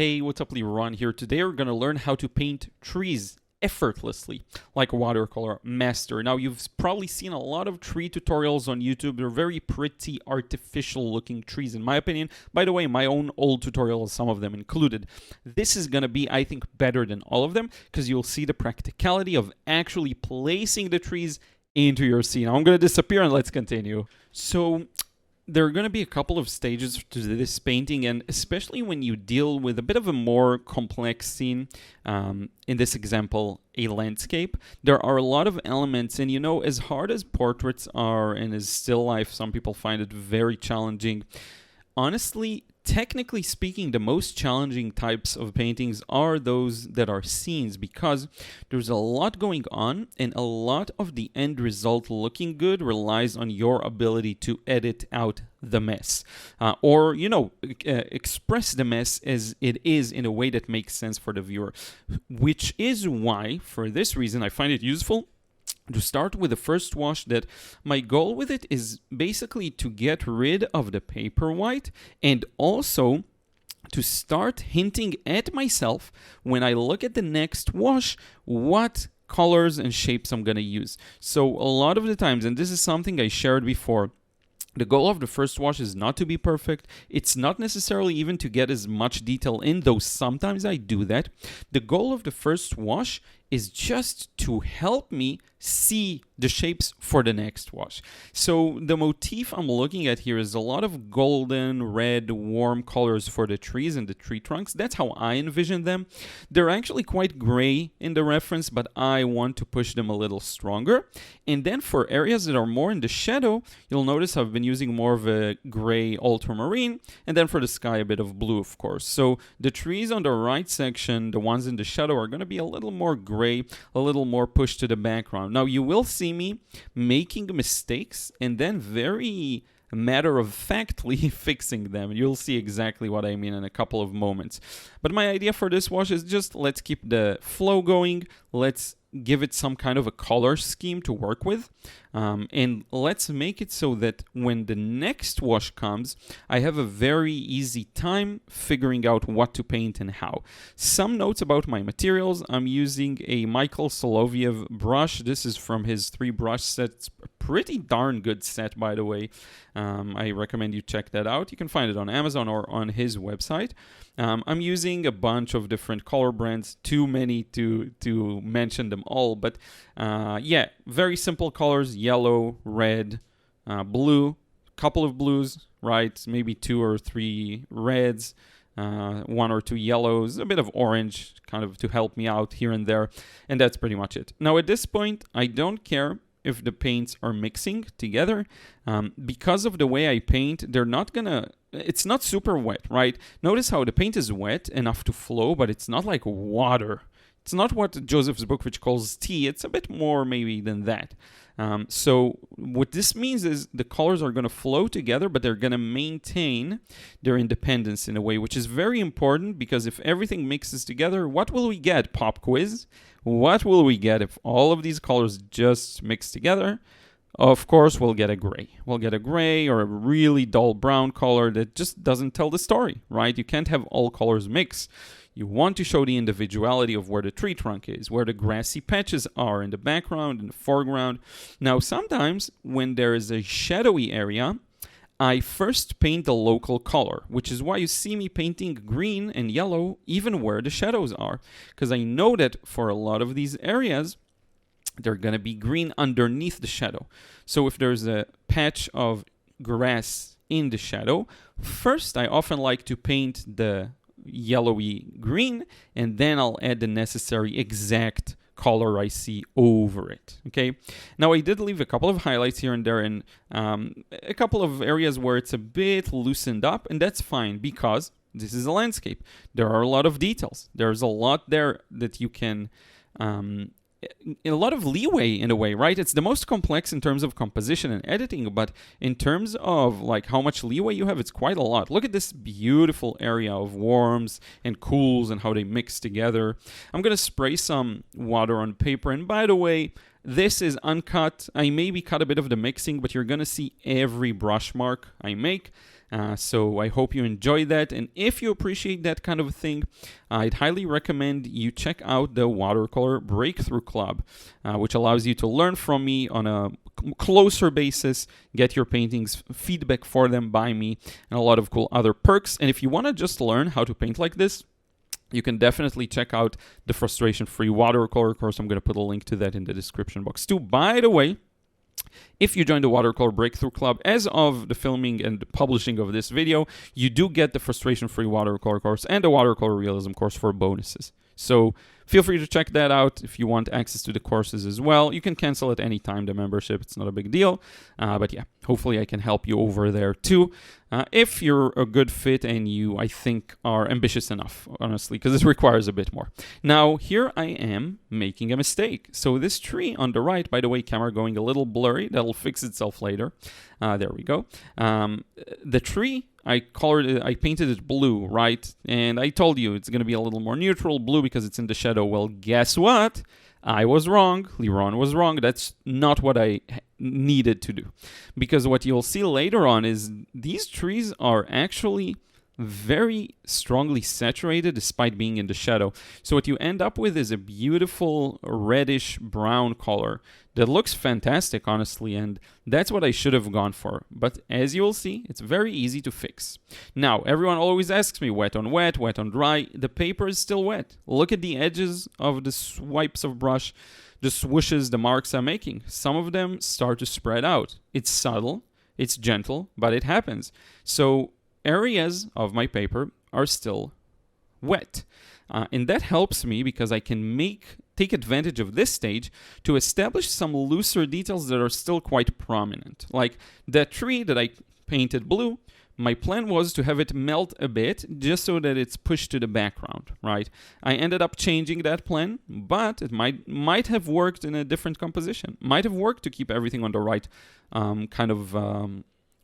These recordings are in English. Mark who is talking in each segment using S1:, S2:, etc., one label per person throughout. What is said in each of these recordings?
S1: Hey, what's up, Liron here. Today we're going to learn how to paint trees effortlessly, like Watercolor Master. Now, you've probably seen a lot of tree tutorials on YouTube. They're very pretty, artificial-looking trees, in my opinion. By the way, my own old tutorials, some of them included. This is going to be, I think, better than all of them, because you'll see the practicality of actually placing the trees into your scene. Now, I'm going to disappear and let's continue. So, there are going to be a couple of stages to this painting, and especially when you deal with a bit of a more complex scene, in this example, a landscape, there are a lot of elements, and as hard as portraits are and as still life, some people find it very challenging. Honestly, technically speaking, the most challenging types of paintings are those that are scenes, because there's a lot going on and a lot of the end result looking good relies on your ability to edit out the mess, or express the mess as it is in a way that makes sense for the viewer, which is why, for this reason, I find it useful to start with the first wash. That my goal with it is basically to get rid of the paper white and also to start hinting at myself when I look at the next wash what colors and shapes I'm going to use. So a lot of the times, and this is something I shared before, the goal of the first wash is not to be perfect. It's not necessarily even to get as much detail in, though sometimes I do that. The goal of the first wash is just to help me see the shapes for the next wash. So the motif I'm looking at here is a lot of golden, red, warm colors for the trees and the tree trunks. That's how I envision them. They're actually quite gray in the reference, but I want to push them a little stronger. And then for areas that are more in the shadow, you'll notice I've been using more of a gray ultramarine, and then for the sky, a bit of blue, of course. So the trees on the right section, the ones in the shadow, are going to be a little more gray, a little more pushed to the background. Now, you will see me making mistakes and then very matter-of-factly fixing them. You'll see exactly what I mean in a couple of moments. But my idea for this wash is just let's keep the flow going. Let's give it some kind of a color scheme to work with. And let's make it so that when the next wash comes, I have a very easy time figuring out what to paint and how. Some notes about my materials. I'm using a Michael Soloviev brush. This is from his 3-brush set. It's a pretty darn good set, by the way. I recommend you check that out. You can find it on Amazon or on his website. I'm using a bunch of different color brands, too many to mention them all, but yeah, very simple colors: yellow, red, blue, couple of blues, right? Maybe 2 or 3 reds, 1 or 2 yellows, a bit of orange, kind of to help me out here and there, and that's pretty much it. Now at this point, I don't care if the paints are mixing together. Because of the way I paint, it's not super wet, right? Notice how the paint is wet enough to flow, but it's not like water. It's not what Joseph Zbukvic calls tea. It's a bit more maybe than that. So what this means is the colors are going to flow together, but they're going to maintain their independence in a way, which is very important, because if everything mixes together, what will we get? Pop quiz. What will we get if all of these colors just mix together? Of course, we'll get a gray. We'll get a gray or a really dull brown color that just doesn't tell the story, right? You can't have all colors mix. You want to show the individuality of where the tree trunk is, where the grassy patches are in the background, in the foreground. Now, sometimes when there is a shadowy area, I first paint the local color, which is why you see me painting green and yellow even where the shadows are, because I know that for a lot of these areas, they're going to be green underneath the shadow. So if there's a patch of grass in the shadow, first I often like to paint the yellowy green, and then I'll add the necessary exact color I see over it. Okay. Now I did leave a couple of highlights here and there, and a couple of areas where it's a bit loosened up, and that's fine because this is a landscape. There are a lot of details. There's a lot there that you can a lot of leeway in a way, right? It's the most complex in terms of composition and editing, but in terms of like how much leeway you have, it's quite a lot. Look at this beautiful area of warms and cools and how they mix together. I'm going to spray some water on paper, and by the way, this is uncut. I maybe cut a bit of the mixing, but you're going to see every brush mark I make. So I hope you enjoy that. And if you appreciate that kind of thing, I'd highly recommend you check out the Watercolor Breakthrough Club, which allows you to learn from me on a closer basis, get your paintings, feedback for them by me, and a lot of cool other perks. And if you want to just learn how to paint like this, you can definitely check out the frustration-free watercolor course. I'm going to put a link to that in the description box too. By the way, if you join the Watercolor Breakthrough Club, as of the filming and publishing of this video, you do get the frustration-free watercolor course and the Watercolor Realism course for bonuses. So feel free to check that out if you want access to the courses as well. You can cancel at any time the membership. It's not a big deal. But yeah, hopefully I can help you over there too. If you're a good fit and you, I think, are ambitious enough, honestly, because this requires a bit more. Now, here I am making a mistake. So this tree on the right, by the way, camera going a little blurry. That'll fix itself later. There we go. The tree, I painted it blue, right? And I told you it's going to be a little more neutral blue because it's in the shadow. Well, guess what? I was wrong. Liron was wrong. That's not what I needed to do. Because what you'll see later on is these trees are actually very strongly saturated despite being in the shadow. So what you end up with is a beautiful reddish brown color that looks fantastic, honestly, and that's what I should have gone for. But as you'll see, it's very easy to fix. Now, everyone always asks me, wet on dry. The paper is still wet. Look at the edges of the swipes of brush, the swooshes, the marks I'm making. Some of them start to spread out. It's subtle, it's gentle, but it happens. So areas of my paper are still wet. And that helps me because I can take advantage of this stage to establish some looser details that are still quite prominent. Like that tree that I painted blue, my plan was to have it melt a bit just so that it's pushed to the background, right? I ended up changing that plan, but it might have worked in a different composition. Might have worked to keep everything on the right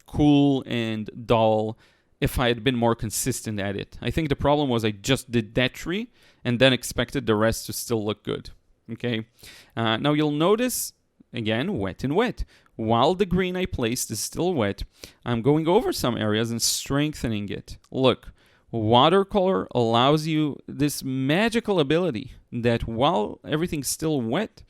S1: cool and dull if I had been more consistent at it. I think the problem was I just did that tree and then expected the rest to still look good. Okay. Now you'll notice, again, wet and wet. While the green I placed is still wet, I'm going over some areas and strengthening it. Look, watercolor allows you this magical ability that while everything's still wet,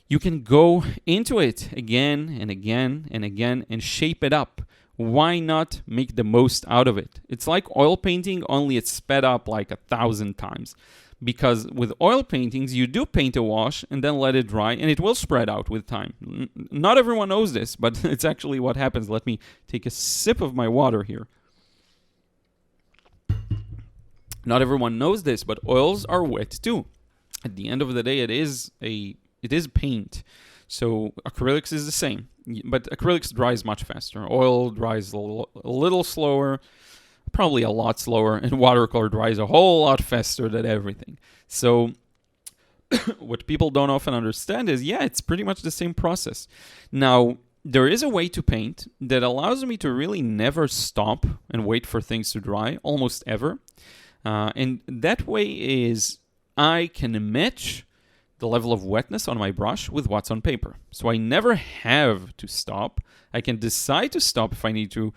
S1: you can go into it again and again and again and shape it up. Why not make the most out of it? It's like oil painting, only it's sped up like 1,000 times. Because with oil paintings, you do paint a wash and then let it dry, and it will spread out with time. Not everyone knows this, but it's actually what happens. Let me take a sip of my water here. Not everyone knows this, but oils are wet too. At the end of the day, it is paint. So acrylics is the same, but acrylics dries much faster. Oil dries a little slower, probably a lot slower, and watercolor dries a whole lot faster than everything. So what people don't often understand is, yeah, it's pretty much the same process. Now, there is a way to paint that allows me to really never stop and wait for things to dry, almost ever. And that way is I can match the level of wetness on my brush with what's on paper. So I never have to stop. I can decide to stop if I need to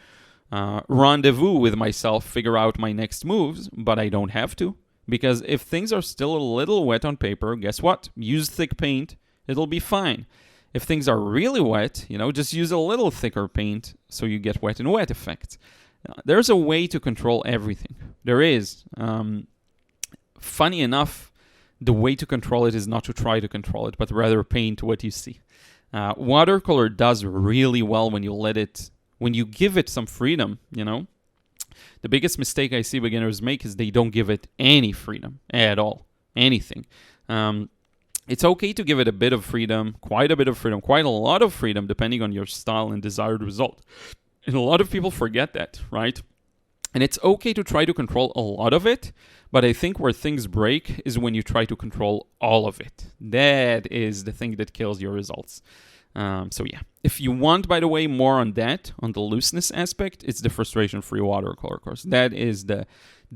S1: rendezvous with myself, figure out my next moves, but I don't have to. Because if things are still a little wet on paper, guess what? Use thick paint, it'll be fine. If things are really wet, just use a little thicker paint so you get wet and wet effects. There's a way to control everything. There is. Funny enough, the way to control it is not to try to control it, but rather paint what you see. Watercolor does really well when you give it some freedom, The biggest mistake I see beginners make is they don't give it any freedom at all, anything. It's okay to give it a bit of freedom, quite a bit of freedom, quite a lot of freedom, depending on your style and desired result. And a lot of people forget that, right? And it's okay to try to control a lot of it, but I think where things break is when you try to control all of it. That is the thing that kills your results. So yeah, if you want, by the way, more on that, on the looseness aspect, it's the frustration-free watercolor course. That is the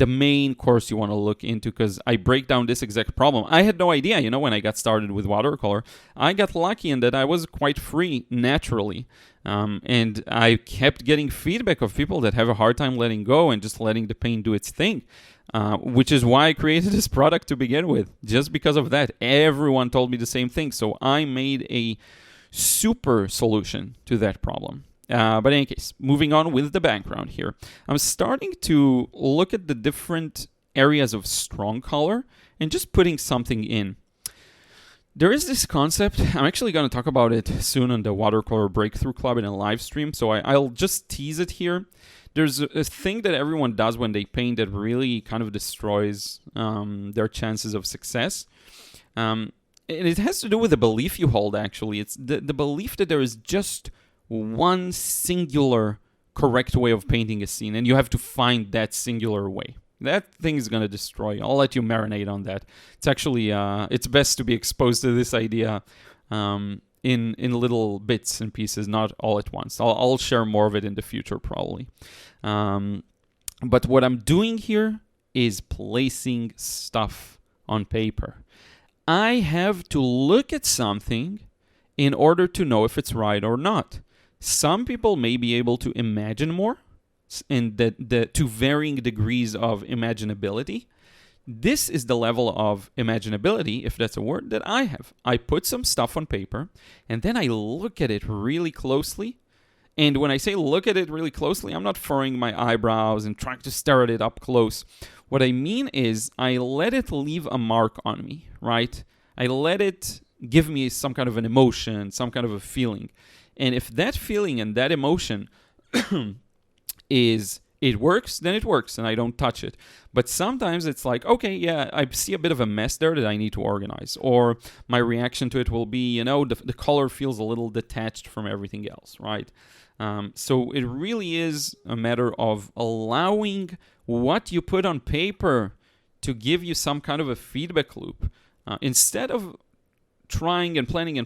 S1: main course you want to look into, because I break down this exact problem. I had no idea, when I got started with watercolor. I got lucky in that I was quite free naturally. And I kept getting feedback of people that have a hard time letting go and just letting the paint do its thing. Which is why I created this product to begin with. Just because of that, everyone told me the same thing. So I made a super solution to that problem. But in any case, moving on with the background here, I'm starting to look at the different areas of strong color and just putting something in. There is this concept, I'm actually going to talk about it soon on the Watercolor Breakthrough Club in a live stream, so I'll just tease it here. There's a thing that everyone does when they paint that really kind of destroys their chances of success. And it has to do with the belief you hold, actually. It's the belief that there is just one singular correct way of painting a scene, and you have to find that singular way. That thing is going to destroy you. I'll let you marinate on that. It's actually, it's best to be exposed to this idea in little bits and pieces, not all at once. I'll share more of it in the future, probably. But what I'm doing here is placing stuff on paper. I have to look at something in order to know if it's right or not. Some people may be able to imagine more, and to varying degrees of imaginability. This is the level of imaginability, if that's a word, that I have. I put some stuff on paper, and then I look at it really closely. And when I say look at it really closely, I'm not furrowing my eyebrows and trying to stare at it up close. What I mean is I let it leave a mark on me, right? I let it give me some kind of an emotion, some kind of a feeling. And if that feeling and that emotion it works, then it works, and I don't touch it. But sometimes it's like, okay, yeah, I see a bit of a mess there that I need to organize. Or my reaction to it will be, the color feels a little detached from everything else, right? So it really is a matter of allowing what you put on paper to give you some kind of a feedback loop. Instead of trying and planning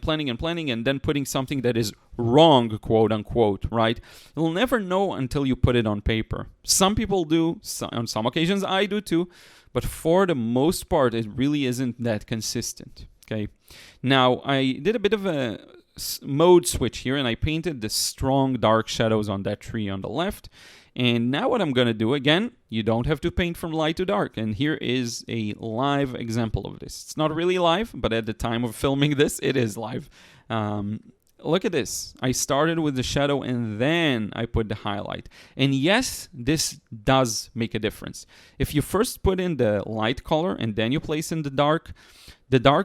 S1: and then putting something that is wrong, quote unquote, right? You'll never know until you put it on paper. Some people do, on some occasions I do too, but for the most part, it really isn't that consistent, okay? Now, I did a bit of a mode switch here, and I painted the strong dark shadows on that tree on the left. And now what I'm going to do, again, you don't have to paint from light to dark. And here is a live example of this. It's not really live, but at the time of filming this, it is live. Look at this. I started with the shadow and then I put the highlight. And yes, this does make a difference. If you first put in the light color and then you place in the dark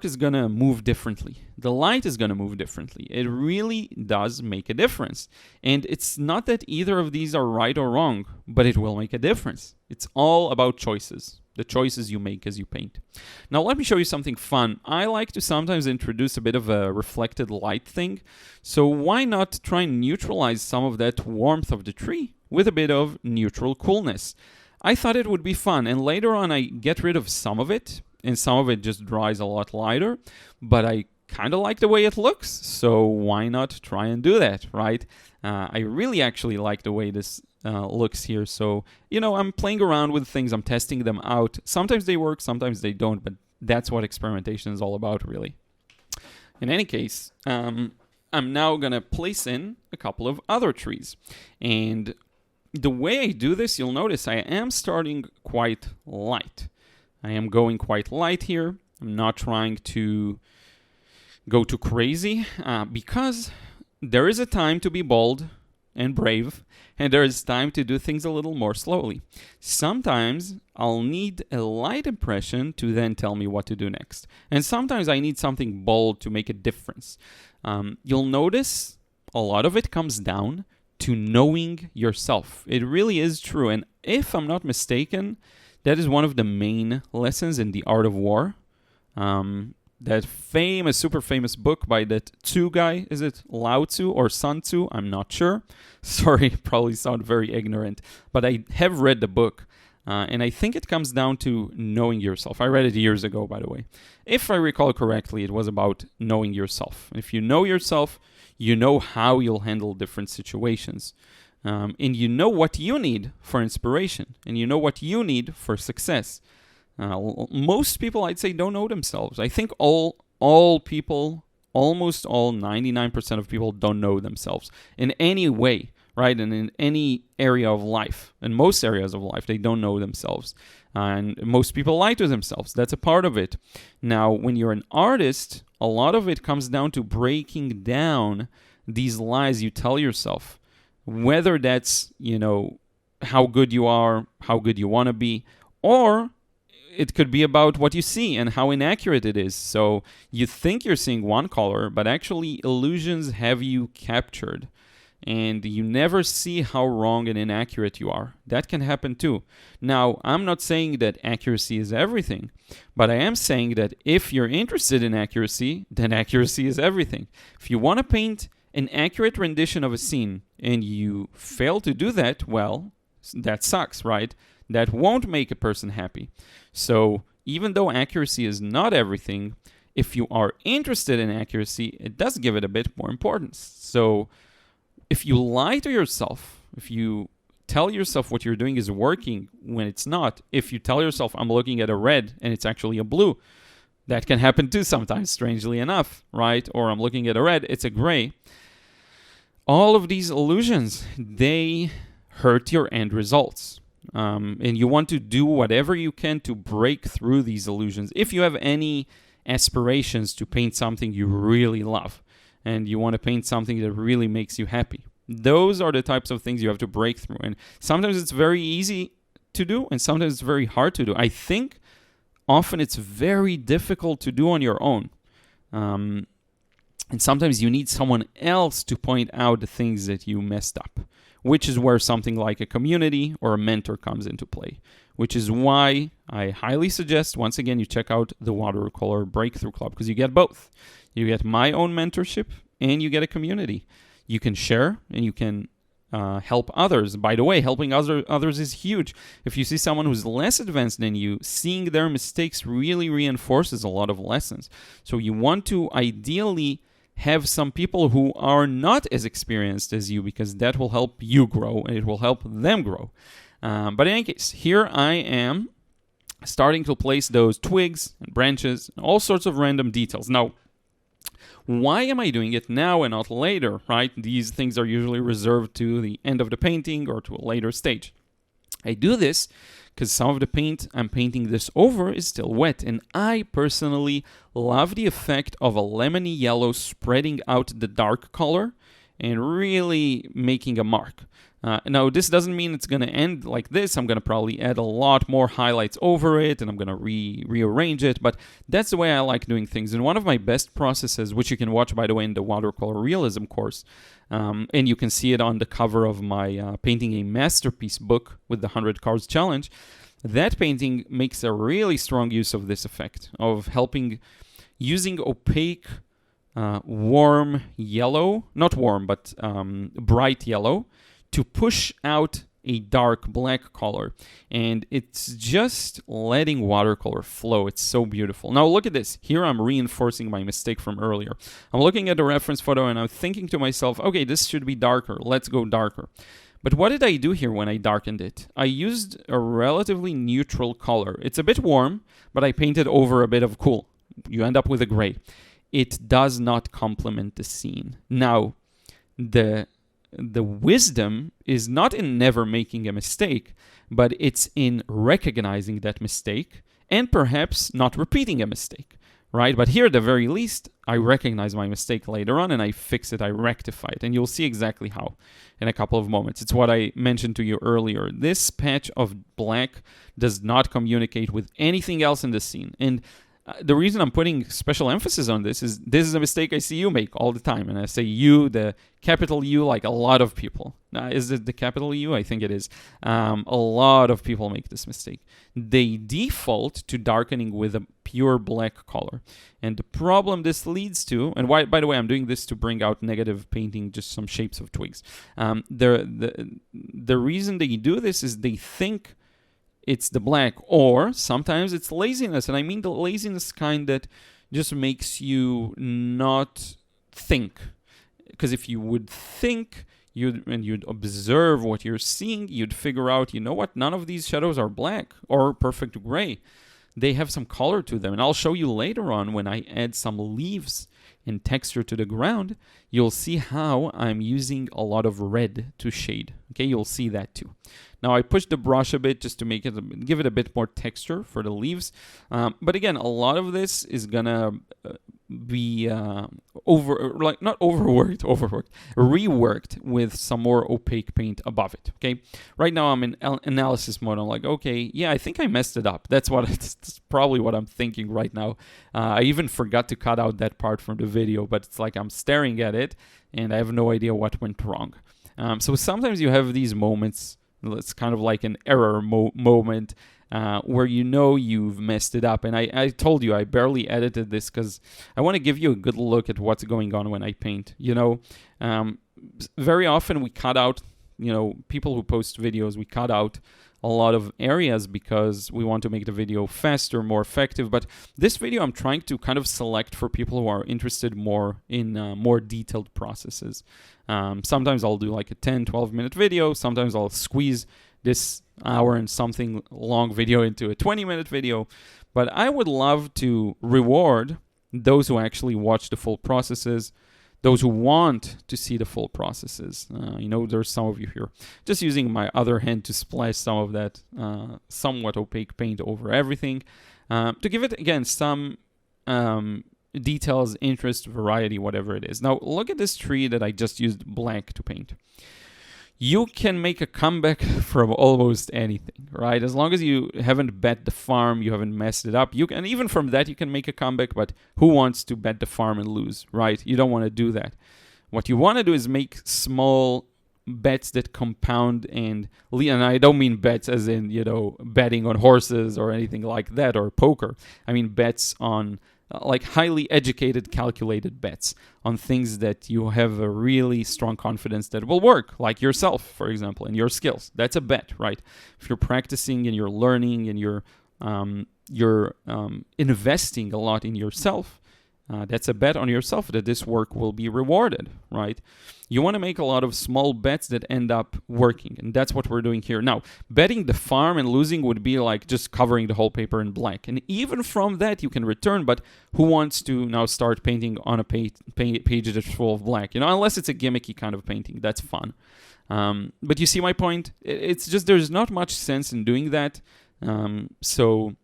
S1: is going to move differently. The light is going to move differently. It really does make a difference. And it's not that either of these are right or wrong, but it will make a difference. It's all about choices. The choices you make as you paint. Now let me show you something fun. I like to sometimes introduce a bit of a reflected light thing. So why not try and neutralize some of that warmth of the tree with a bit of neutral coolness? I thought it would be fun, and later on I get rid of some of it, and some of it just dries a lot lighter, but I kind of like the way it looks, so why not try and do that, right? I really actually like the way this looks here, so, I'm playing around with things, I'm testing them out. Sometimes they work, sometimes they don't, but that's what experimentation is all about, really. In any case, I'm now going to place in a couple of other trees, and the way I do this, you'll notice I am starting quite light. I am going quite light here. I'm not trying to go too crazy because there is a time to be bold and brave, and there is time to do things a little more slowly. Sometimes I'll need a light impression to then tell me what to do next. And sometimes I need something bold to make a difference. You'll notice a lot of it comes down to knowing yourself. It really is true. And if I'm not mistaken, that is one of the main lessons in The Art of War. That famous, super famous book by that Tzu guy. Is it Lao Tzu or Sun Tzu? I'm not sure. Sorry, probably sound very ignorant. But I have read the book. And I think it comes down to knowing yourself. I read it years ago, by the way. If I recall correctly, it was about knowing yourself. If you know yourself, You know how you'll handle different situations. And you know what you need for inspiration. And you know what you need for success. Most people, I'd say, don't know themselves. I think all people, almost all, 99% of people don't know themselves in any way, right? And in any area of life, in most areas of life, they don't know themselves. And most people lie to themselves. That's a part of it. Now, when you're an artist, a lot of it comes down to breaking down these lies you tell yourself. Whether that's, how good you are, how good you want to be, or it could be about what you see and how inaccurate it is. So you think you're seeing one color, but actually illusions have you captured. And you never see how wrong and inaccurate you are. That can happen too. Now, I'm not saying that accuracy is everything, but I am saying that if you're interested in accuracy, then accuracy is everything. If you want to paint an accurate rendition of a scene and you fail to do that, well, that sucks, right? That won't make a person happy. So even though accuracy is not everything, if you are interested in accuracy, it does give it a bit more importance. So if you lie to yourself, if you tell yourself what you're doing is working when it's not, if you tell yourself, I'm looking at a red and it's actually a blue, that can happen too sometimes, strangely enough, right? Or I'm looking at a red, it's a gray. All of these illusions, they hurt your end results. And you want to do whatever you can to break through these illusions. If you have any aspirations to paint something you really love, and you want to paint something that really makes you happy, those are the types of things you have to break through. And sometimes it's very easy to do, and sometimes it's very hard to do. I think often it's very difficult to do on your own. And sometimes you need someone else to point out the things that you messed up, which is where something like a community or a mentor comes into play, which is why I highly suggest, once again, you check out the Watercolor Breakthrough Club, because you get both. You get my own mentorship and you get a community. You can share and you can help others. By the way, helping others is huge. If you see someone who's less advanced than you, seeing their mistakes really reinforces a lot of lessons. So you want to ideally have some people who are not as experienced as you, because that will help you grow and it will help them grow. But in any case, here I am starting to place those twigs and branches and all sorts of random details. Now, why am I doing it now and not later, right? These things are usually reserved to the end of the painting or to a later stage. I do this because some of the paint I'm painting this over is still wet, and I personally love the effect of a lemony yellow spreading out the dark color and really making a mark. Now, this doesn't mean it's going to end like this. I'm going to probably add a lot more highlights over it, and I'm going to rearrange it, but that's the way I like doing things. And one of my best processes, which you can watch, by the way, in the Watercolor Realism course, and you can see it on the cover of my Painting a Masterpiece book with the 100 Cards Challenge, that painting makes a really strong use of this effect, of using opaque, warm yellow, not warm, but bright yellow, to push out a dark black color. And it's just letting watercolor flow. It's so beautiful. Now look at this. Here I'm reinforcing my mistake from earlier. I'm looking at the reference photo and I'm thinking to myself, okay, this should be darker. Let's go darker. But what did I do here when I darkened it? I used a relatively neutral color. It's a bit warm, but I painted over a bit of cool. You end up with a gray. It does not complement the scene. Now, the wisdom is not in never making a mistake, but it's in recognizing that mistake and perhaps not repeating a mistake, right? But here, at the very least, I recognize my mistake later on and I fix it, I rectify it. And you'll see exactly how in a couple of moments. It's what I mentioned to you earlier. This patch of black does not communicate with anything else in the scene. And the reason I'm putting special emphasis on this is a mistake I see you make all the time. And I say you, the capital U, like a lot of people. Is it the capital U? I think it is. A lot of people make this mistake. They default to darkening with a pure black color. And the problem this leads to, and why, by the way, I'm doing this to bring out negative painting, just some shapes of twigs. The reason they do this is they think it's the black, or sometimes it's laziness. And I mean the laziness kind that just makes you not think. Because if you would think you'd observe what you're seeing, you'd figure out, you know what, none of these shadows are black or perfect gray. They have some color to them. And I'll show you later on when I add some leaves and texture to the ground, you'll see how I'm using a lot of red to shade. Okay, you'll see that too. Now I pushed the brush a bit just to make it, give it a bit more texture for the leaves. But again, a lot of this is gonna be reworked with some more opaque paint above it. Okay, right now I'm in analysis mode. I'm like, okay, yeah, I think I messed it up. That's probably what I'm thinking right now. I even forgot to cut out that part from the video, but it's like I'm staring at it and I have no idea what went wrong. So sometimes you have these moments. It's kind of like an error moment where you know you've messed it up. And I told you I barely edited this because I want to give you a good look at what's going on when I paint. You know, very often we cut out, you know, people who post videos, we cut out a lot of areas because we want to make the video faster, more effective. But this video I'm trying to kind of select for people who are interested more in more detailed processes. Sometimes I'll do like a 10-12 minute video. Sometimes I'll squeeze this hour and something long video into a 20-minute video. But I would love to reward those who actually watch the full processes, those who want to see the full processes. You know, there's some of you here just using my other hand to splash some of that somewhat opaque paint over everything to give it, again, some details, interest, variety, whatever it is. Now, look at this tree that I just used black to paint. You can make a comeback from almost anything, right? As long as you haven't bet the farm, you haven't messed it up. You can, even from that, you can make a comeback, but who wants to bet the farm and lose, right? You don't want to do that. What you want to do is make small bets that compound and I don't mean bets as in, you know, betting on horses or anything like that or poker. I mean bets on like highly educated, calculated bets on things that you have a really strong confidence that will work, like yourself, for example, and your skills. That's a bet, right? If you're practicing and you're learning and you're investing a lot in yourself, that's a bet on yourself that this work will be rewarded, right? You want to make a lot of small bets that end up working, and that's what we're doing here. Now, betting the farm and losing would be like just covering the whole paper in black, and even from that you can return, but who wants to now start painting on a page that's full of black? You know, unless it's a gimmicky kind of painting, that's fun. But you see my point? It's just there's not much sense in doing that, so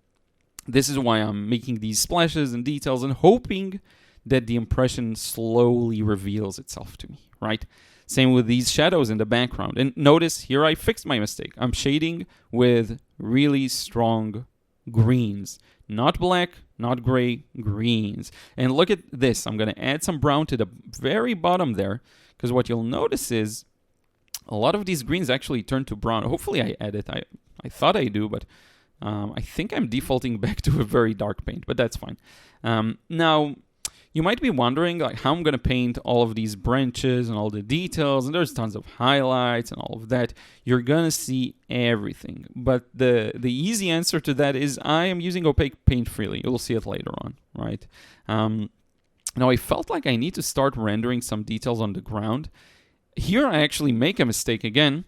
S1: this is why I'm making these splashes and details and hoping that the impression slowly reveals itself to me, right? Same with these shadows in the background. And notice here I fixed my mistake. I'm shading with really strong greens. Not black, not gray, greens. And look at this. I'm going to add some brown to the very bottom there because what you'll notice is a lot of these greens actually turn to brown. Hopefully I edit. I thought I do, but I think I'm defaulting back to a very dark paint, but that's fine. Now, you might be wondering like how I'm going to paint all of these branches and all the details, and there's tons of highlights and all of that. You're going to see everything, but the easy answer to that is I am using opaque paint freely. You'll see it later on, right? Now, I felt like I need to start rendering some details on the ground. Here, I actually make a mistake again.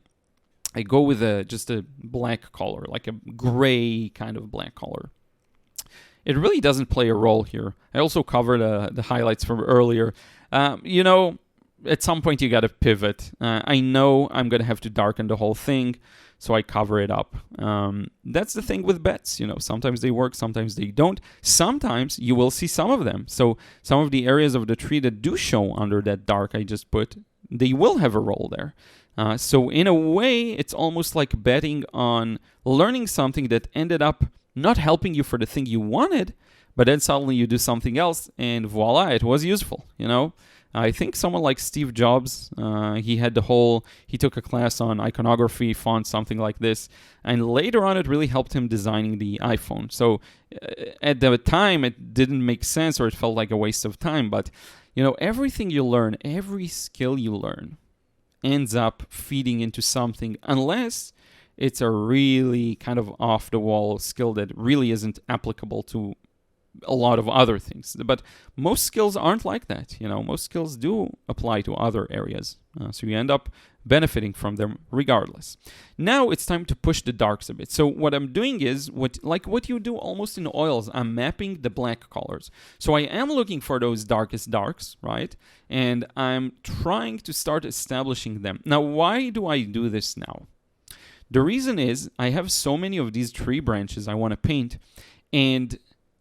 S1: I go with just a black color, like a gray kind of black color. It really doesn't play a role here. I also covered the highlights from earlier. You know, at some point you got to pivot. I know I'm going to have to darken the whole thing, so I cover it up. That's the thing with bets. You know, sometimes they work, sometimes they don't. Sometimes you will see some of them. So some of the areas of the tree that do show under that dark I just put, they will have a role there. So in a way, it's almost like betting on learning something that ended up not helping you for the thing you wanted, but then suddenly you do something else and voila, it was useful, you know? I think someone like Steve Jobs, he took a class on iconography, font, something like this, and later on it really helped him designing the iPhone. So at the time, it didn't make sense or it felt like a waste of time, but you know, everything you learn, every skill you learn ends up feeding into something unless it's a really kind of off-the-wall skill that really isn't applicable to a lot of other things. But most skills aren't like that. Most skills do apply to other areas. So you end up benefiting from them regardless. Now it's time to push the darks a bit. So what I'm doing is, what you do almost in oils, I'm mapping the black colors. So I am looking for those darkest darks, right? And I'm trying to start establishing them. Now, why do I do this now? The reason is I have so many of these tree branches I want to paint, and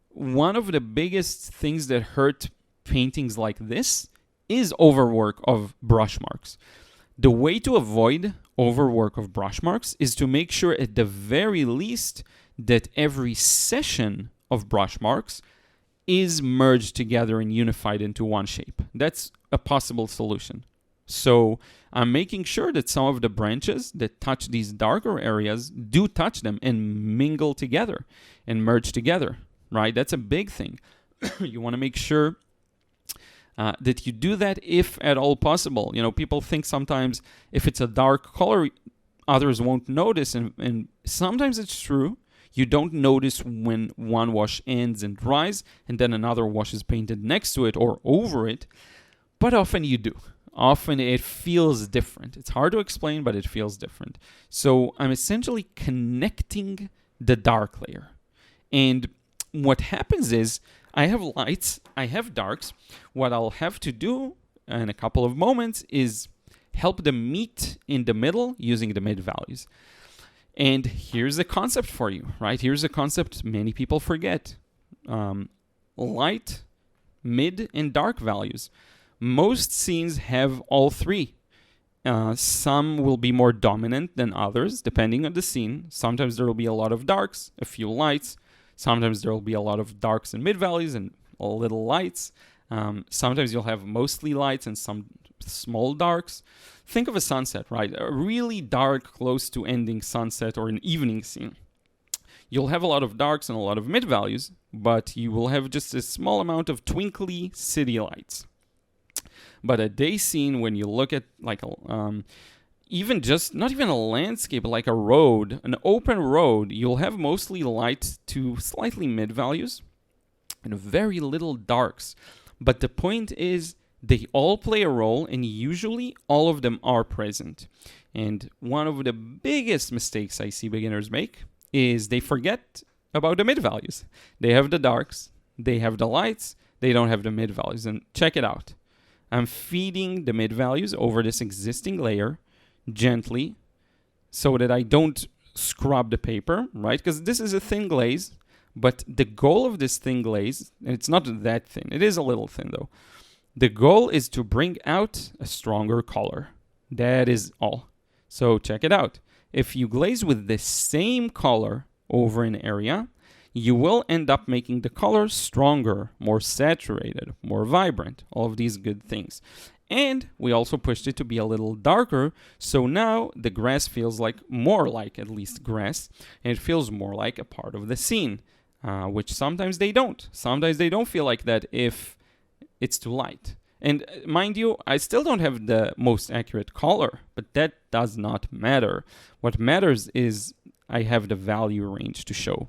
S1: one of the biggest things that hurt paintings like this is overwork of brush marks. The way to avoid overwork of brush marks is to make sure at the very least that every session of brush marks is merged together and unified into one shape. That's a possible solution. So I'm making sure that some of the branches that touch these darker areas do touch them and mingle together and merge together, right? That's a big thing. You want to make sure that you do that if at all possible. People think sometimes if it's a dark color, others won't notice. And sometimes it's true. You don't notice when one wash ends and dries and then another wash is painted next to it or over it. But often you do. Often it feels different. It's hard to explain, but it feels different. So I'm essentially connecting the dark layer. And what happens is I have lights, I have darks. What I'll have to do in a couple of moments is help them meet in the middle using the mid values. And here's the concept for you, right? Here's a concept many people forget. Light, mid, and dark values. Most scenes have all three. Some will be more dominant than others, depending on the scene. Sometimes there will be a lot of darks, a few lights. Sometimes there will be a lot of darks and mid values and a little lights. Sometimes you'll have mostly lights and some small darks. Think of a sunset, right? A really dark, close to ending sunset or an evening scene. You'll have a lot of darks and a lot of mid values, but you will have just a small amount of twinkly city lights. But a day scene, when you look at not even a landscape, but like a road, an open road, you'll have mostly light to slightly mid values and very little darks. But the point is they all play a role, and usually all of them are present. And one of the biggest mistakes I see beginners make is they forget about the mid values. They have the darks, they have the lights, they don't have the mid values. And check it out. I'm feeding the mid values over this existing layer gently so that I don't scrub the paper, right? Because this is a thin glaze, but the goal of this thin glaze, and it's not that thin, it is a little thin though. The goal is to bring out a stronger color. That is all. So check it out. If you glaze with the same color over an area, you will end up making the color stronger, more saturated, more vibrant, all of these good things. And we also pushed it to be a little darker, so now the grass feels more like at least grass, and it feels more like a part of the scene, which sometimes they don't. Sometimes they don't feel like that if it's too light. And mind you, I still don't have the most accurate color, but that does not matter. What matters is I have the value range to show.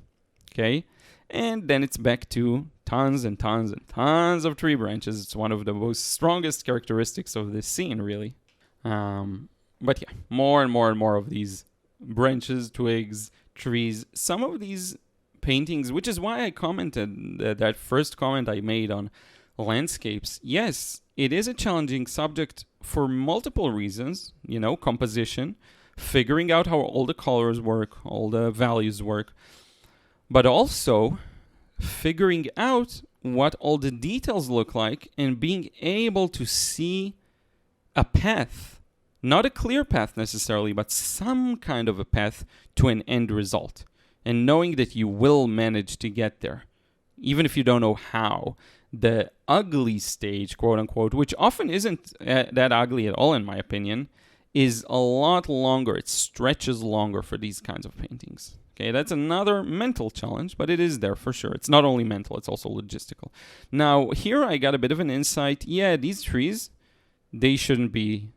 S1: Okay, and then it's back to tons and tons and tons of tree branches. It's one of the most strongest characteristics of this scene, really. But yeah, more and more and more of these branches, twigs, trees. Some of these paintings, which is why I commented that first comment I made on landscapes. Yes, it is a challenging subject for multiple reasons. Composition, figuring out how all the colors work, all the values work. But also figuring out what all the details look like and being able to see a path, not a clear path necessarily, but some kind of a path to an end result. And knowing that you will manage to get there, even if you don't know how. The ugly stage, quote unquote, which often isn't that ugly at all in my opinion, is a lot longer. It stretches longer for these kinds of paintings. Okay, that's another mental challenge, but it is there for sure. It's not only mental, it's also logistical. Now, here I got a bit of an insight. Yeah, these trees, they shouldn't be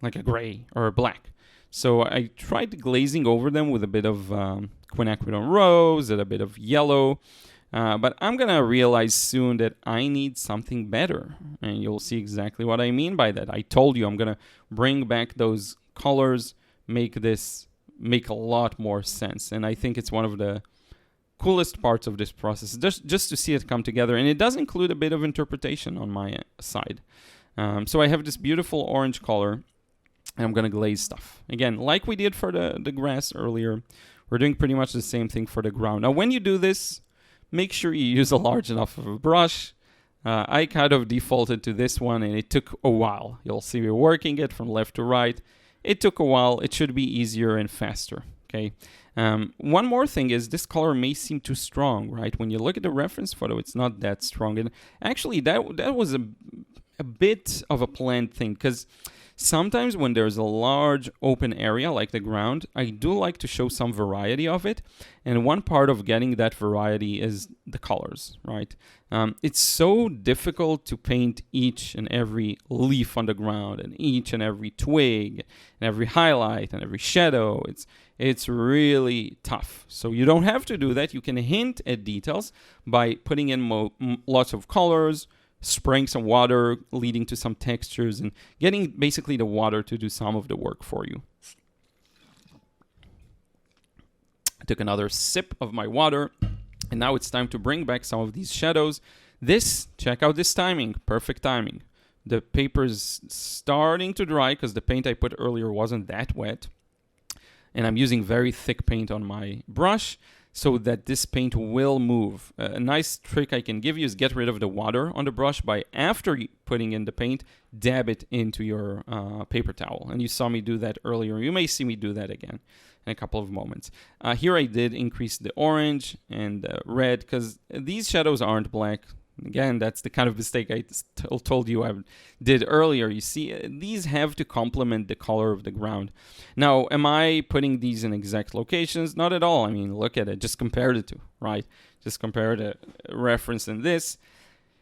S1: like a gray or a black. So I tried glazing over them with a bit of quinacridone rose and a bit of yellow. But I'm going to realize soon that I need something better. And you'll see exactly what I mean by that. I told you I'm going to bring back those colors, make a lot more sense. And I think it's one of the coolest parts of this process, just to see it come together. And it does include a bit of interpretation on my side. So I have this beautiful orange color, and I'm going to glaze stuff. Again, like we did for the grass earlier, we're doing pretty much the same thing for the ground. Now, when you do this, make sure you use a large enough of a brush. I kind of defaulted to this one, and it took a while. You'll see me working it from left to right. It took a while. It should be easier and faster, okay? One more thing is this color may seem too strong, right? When you look at the reference photo, it's not that strong. And actually, that was a bit of a planned thing, because sometimes when there's a large open area like the ground, I do like to show some variety of it. And one part of getting that variety is the colors, right? It's so difficult to paint each and every leaf on the ground and each and every twig and every highlight and every shadow. It's really tough. So you don't have to do that. You can hint at details by putting in lots of colors, spraying some water, leading to some textures, and getting basically the water to do some of the work for you. I took another sip of my water, and now it's time to bring back some of these shadows. Check out this timing, perfect timing. The paper is starting to dry because the paint I put earlier wasn't that wet. And I'm using very thick paint on my brush so that this paint will move. A nice trick I can give you is get rid of the water on the brush by, after putting in the paint, dab it into your paper towel. And you saw me do that earlier. You may see me do that again in a couple of moments. Here I did increase the orange and red because these shadows aren't black. Again, that's the kind of mistake I told you I did earlier. You see, these have to complement the color of the ground. Now, am I putting these in exact locations? Not at all. I mean, look at it. Just compare the two, right? Just compare the reference in this.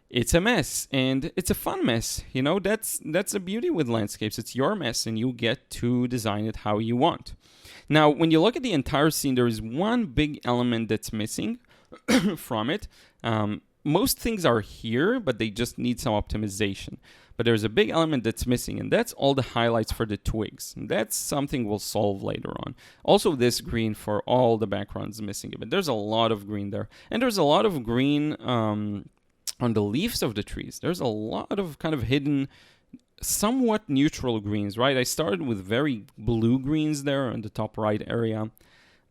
S1: It's a mess, and it's a fun mess. You know, that's the beauty with landscapes. It's your mess, and you get to design it how you want. Now, when you look at the entire scene, there is one big element that's missing from it. Most things are here, but they just need some optimization. But there's a big element that's missing, and that's all the highlights for the twigs. And that's something we'll solve later on. Also, this green for all the backgrounds missing, but there's a lot of green there. And there's a lot of green on the leaves of the trees. There's a lot of kind of hidden, somewhat neutral greens, right? I started with very blue greens there in the top right area.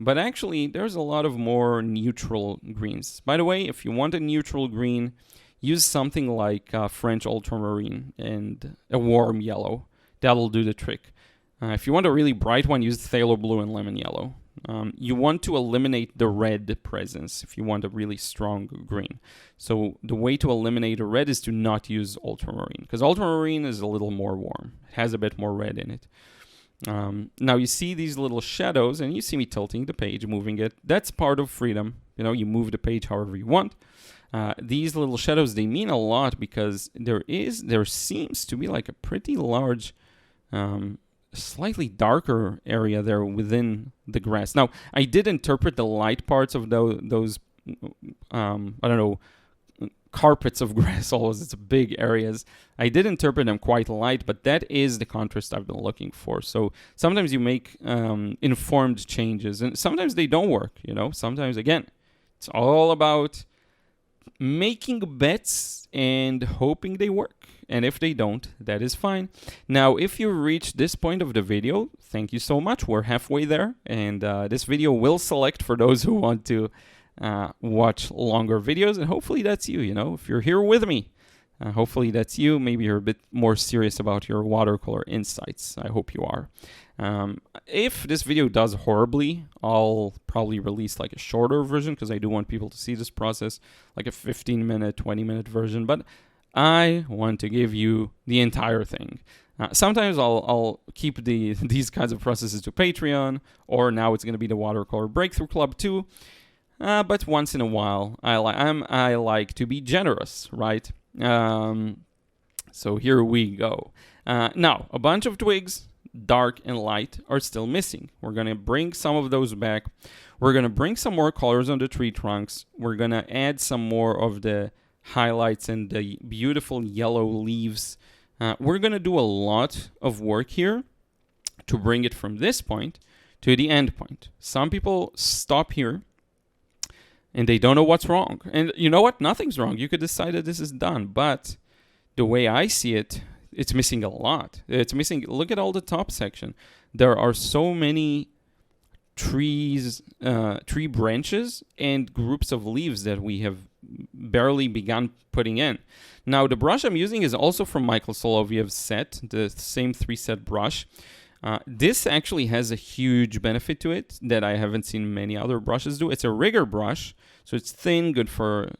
S1: But actually, there's a lot of more neutral greens. By the way, if you want a neutral green, use something like French ultramarine and a warm yellow. That'll do the trick. If you want a really bright one, use phthalo blue and lemon yellow. You want to eliminate the red presence if you want a really strong green. So the way to eliminate a red is to not use ultramarine, because ultramarine is a little more warm. It has a bit more red in it. Now you see these little shadows, and you see me tilting the page, moving it. That's part of freedom. You know, you move the page however you want. These little shadows, they mean a lot because there seems to be like a pretty large, slightly darker area there within the grass. Now, I did interpret the light parts of those carpets of grass, always it's big areas. I did interpret them quite light, but that is the contrast I've been looking for. So sometimes you make informed changes, and sometimes they don't work, you know. Sometimes, again, it's all about making bets and hoping they work. And if they don't, that is fine. Now, if you reach this point of the video, thank you so much. We're halfway there, and this video will select for those who want to watch longer videos, and hopefully that's you. You know, if you're here with me, hopefully that's you. Maybe you're a bit more serious about your watercolor insights. I hope you are. If this video does horribly, I'll probably release like a shorter version, because I do want people to see this process, like a 15-minute, 20-minute version, but I want to give you the entire thing. Sometimes I'll keep these kinds of processes to Patreon, or now it's going to be the Watercolor Breakthrough Club too. But once in a while, I like to be generous, right? So here we go. Now, a bunch of twigs. dark and light are still missing. We're going to bring some of those back. We're going to bring some more colors on the tree trunks. We're going to add some more of the highlights and the beautiful yellow leaves. We're going to do a lot of work here to bring it from this point to the end point. Some people stop here and they don't know what's wrong. And you know what? Nothing's wrong. You could decide that this is done. But the way I see it, it's missing a lot. It's missing, look at all the top section. There are so many trees, tree branches and groups of leaves that we have barely begun putting in. Now, the brush I'm using is also from Michael Soloviev's set, the same 3-set brush. This actually has a huge benefit to it that I haven't seen many other brushes do. It's a rigger brush, so it's thin, good for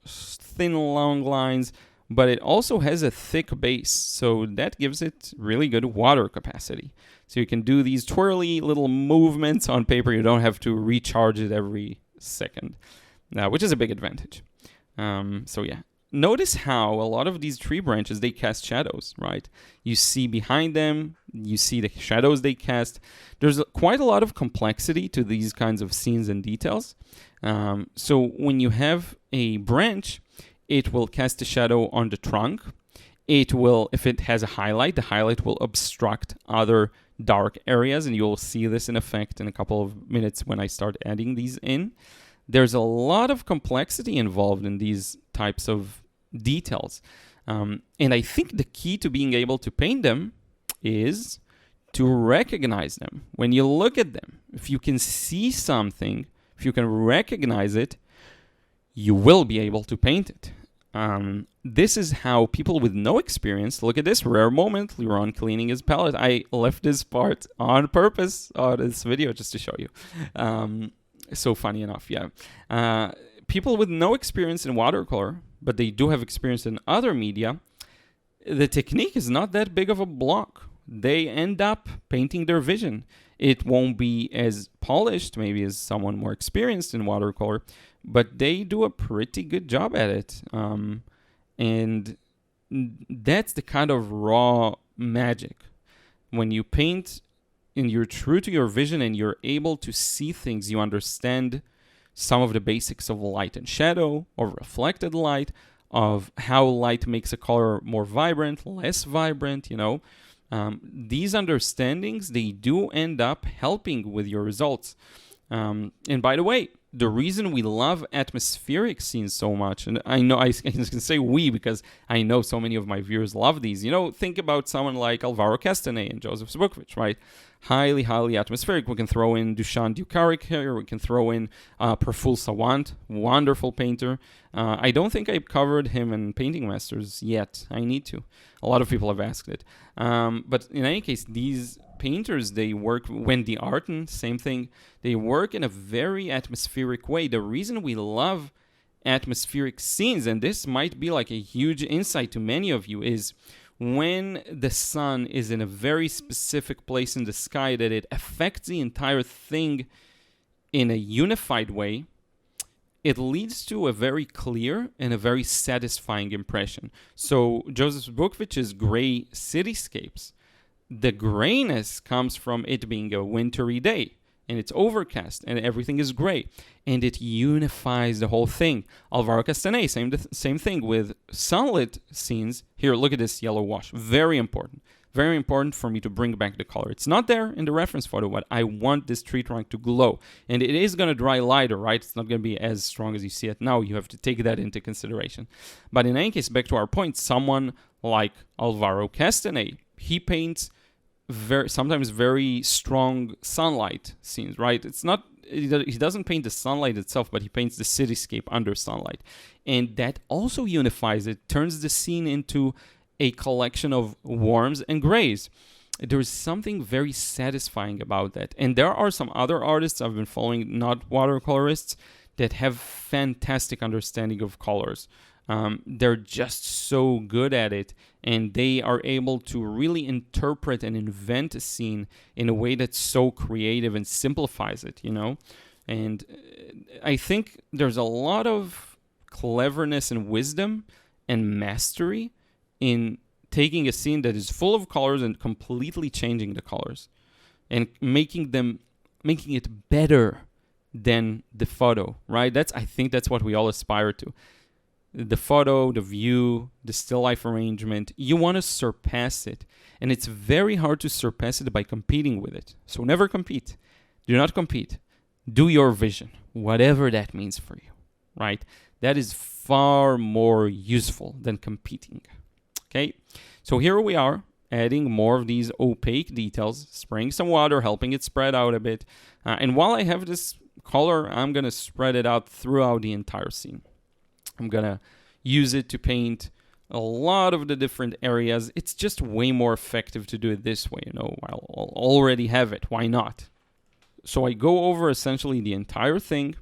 S1: thin, long lines, but it also has a thick base, so that gives it really good water capacity. So you can do these twirly little movements on paper. You don't have to recharge it every second, which is a big advantage. So yeah. Notice how a lot of these tree branches, they cast shadows, right? You see behind them, you see the shadows they cast. There's quite a lot of complexity to these kinds of scenes and details. So when you have a branch, it will cast a shadow on the trunk. It will, if it has a highlight, the highlight will obstruct other dark areas, and you'll see this in effect in a couple of minutes when I start adding these in. There's a lot of complexity involved in these types of details. And I think the key to being able to paint them is to recognize them. When you look at them, if you can see something, if you can recognize it, you will be able to paint it. This is how people with no experience, look at this rare moment, Liron cleaning his palette. I left this part on purpose on this video just to show you. So funny enough, yeah. People with no experience in watercolor, but they do have experience in other media, the technique is not that big of a block. They end up painting their vision. It won't be as polished, maybe as someone more experienced in watercolor, but they do a pretty good job at it. And that's the kind of raw magic. When you paint and you're true to your vision and you're able to see things, you understand some of the basics of light and shadow, or reflected light, of how light makes a color more vibrant, less vibrant, you know. These understandings, they do end up helping with your results. And by the way, the reason we love atmospheric scenes so much, and I know I can say we because I know so many of my viewers love these. You know, think about someone like Alvaro Castanet and Joseph Zbukvic, right? Highly, highly atmospheric. We can throw in Dusan Dukarik here. We can throw in Praful Sawant, wonderful painter. I don't think I've covered him in Painting Masters yet. I need to. A lot of people have asked it. But in any case, these painters, they work, Wendy Arton, same thing. They work in a very atmospheric way. The reason we love atmospheric scenes, and this might be like a huge insight to many of you, is when the sun is in a very specific place in the sky that it affects the entire thing in a unified way, it leads to a very clear and a very satisfying impression. So Joseph Zbukvic's gray cityscapes, the grayness comes from it being a wintry day, and it's overcast, and everything is gray, and it unifies the whole thing. Alvaro Castanet, same thing with sunlit scenes. Here, look at this yellow wash. Very important. Very important for me to bring back the color. It's not there in the reference photo, but I want this tree trunk to glow. And it is going to dry lighter, right? It's not going to be as strong as you see it now. You have to take that into consideration. But in any case, back to our point, someone like Alvaro Castanet, he paints sometimes very strong sunlight scenes, right? It's not, he doesn't paint the sunlight itself, but he paints the cityscape under sunlight. And that also unifies it, turns the scene into a collection of warms and grays. There's something very satisfying about that. And there are some other artists I've been following, not watercolorists, that have fantastic understanding of colors. They're just so good at it, and they are able to really interpret and invent a scene in a way that's so creative and simplifies it, you know? And I think there's a lot of cleverness and wisdom and mastery in taking a scene that is full of colors and completely changing the colors and making it better than the photo, right? I think that's what we all aspire to. The photo, the view, the still life arrangement, you want to surpass it. And it's very hard to surpass it by competing with it. So never compete. Do not compete. Do your vision, whatever that means for you, right? That is far more useful than competing, okay? So here we are, adding more of these opaque details, spraying some water, helping it spread out a bit. And while I have this color, I'm going to spread it out throughout the entire scene. I'm going to use it to paint a lot of the different areas. It's just way more effective to do it this way, I'll already have it. Why not? So I go over essentially the entire thing,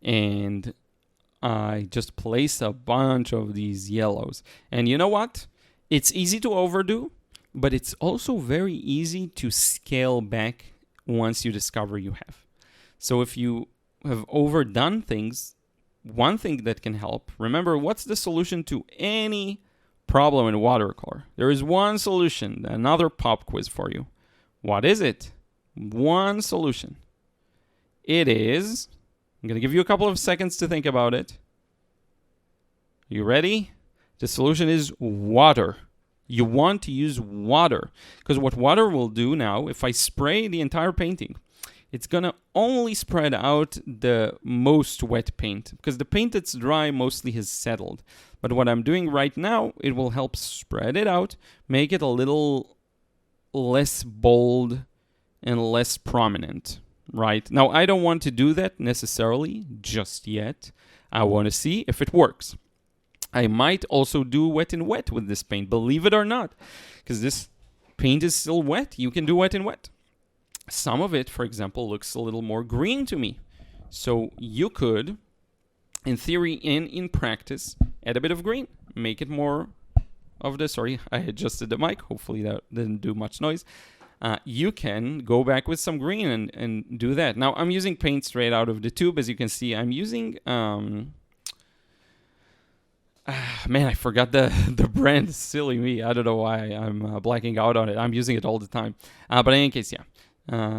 S1: and I just place a bunch of these yellows. And you know what? It's easy to overdo, but it's also very easy to scale back once you discover you have. So if you have overdone things, one thing that can help, remember, what's the solution to any problem in watercolor? There is one solution, another pop quiz for you. What is it? One solution. It is, I'm going to give you a couple of seconds to think about it. You ready? The solution is water. You want to use water, because what water will do now, if I spray the entire painting, it's going to only spread out the most wet paint, because the paint that's dry mostly has settled. But what I'm doing right now, it will help spread it out, make it a little less bold and less prominent, right? Now, I don't want to do that necessarily just yet. I want to see if it works. I might also do wet and wet with this paint, believe it or not, because this paint is still wet. You can do wet and wet. Some of it, for example, looks a little more green to me. So you could, in theory and in practice, add a bit of green. Make it more of the, sorry, I adjusted the mic. Hopefully that didn't do much noise. You can go back with some green and do that. Now, I'm using paint straight out of the tube. As you can see, I'm using... man, I forgot the brand. Silly me. I don't know why I'm blacking out on it. I'm using it all the time. But in any case, yeah.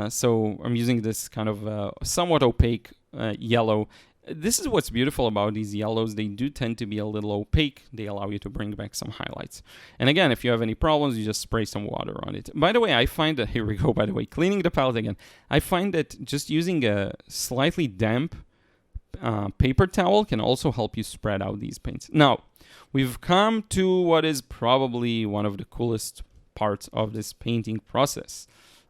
S1: So I'm using this kind of somewhat opaque yellow. This is what's beautiful about these yellows. They do tend to be a little opaque. They allow you to bring back some highlights. And again, if you have any problems, you just spray some water on it. By the way, I find that, here we go, by the way, cleaning the palette again. I find that just using a slightly damp paper towel can also help you spread out these paints. Now, we've come to what is probably one of the coolest parts of this painting process.